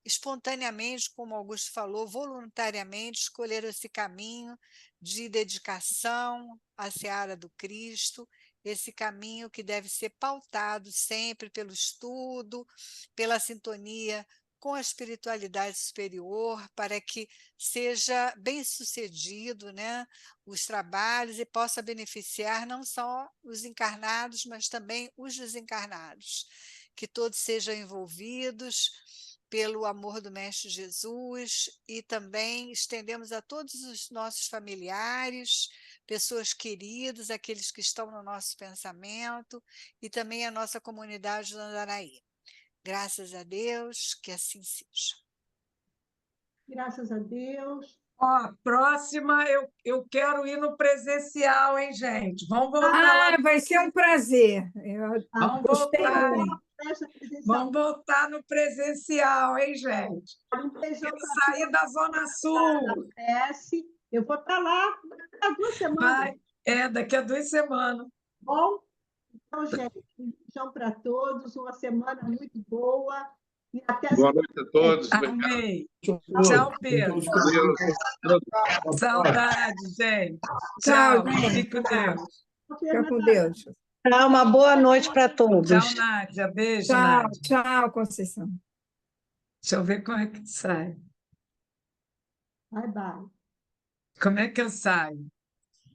espontaneamente, como Augusto falou, voluntariamente escolheram esse caminho de dedicação à seara do Cristo, esse caminho que deve ser pautado sempre pelo estudo, pela sintonia com a espiritualidade superior, para que seja bem-sucedido, né, os trabalhos e possa beneficiar não só os encarnados, mas também os desencarnados. Que todos sejam envolvidos pelo amor do Mestre Jesus e também estendemos a todos os nossos familiares, pessoas queridas, aqueles que estão no nosso pensamento e também a nossa comunidade do Andaraí. Graças a Deus, que assim seja. Graças a Deus. Ó, próxima eu quero ir no presencial, hein, gente? Vamos voltar lá. Vai ser um prazer. Vamos Gostei voltar, hein? muito. Vamos voltar no presencial, hein, gente? Um beijão Quero para sair da Zona Sul. Eu vou estar lá há 2 semanas. Daqui a 2 semanas. Bom? Então, gente, um beijão para todos, uma semana muito boa. E até Boa noite a todos. Amei. Tchau, Tchau, Pedro. Deus. Saudade, gente. Tchau, Tchau. gente. Fique com Deus. Fica com Deus. Tchau, uma boa noite para todos. Tchau, Nádia. Beijo, Tchau, Nádia. tchau, Conceição. Deixa eu ver como é que sai. Bye, bye. Como é que eu saio?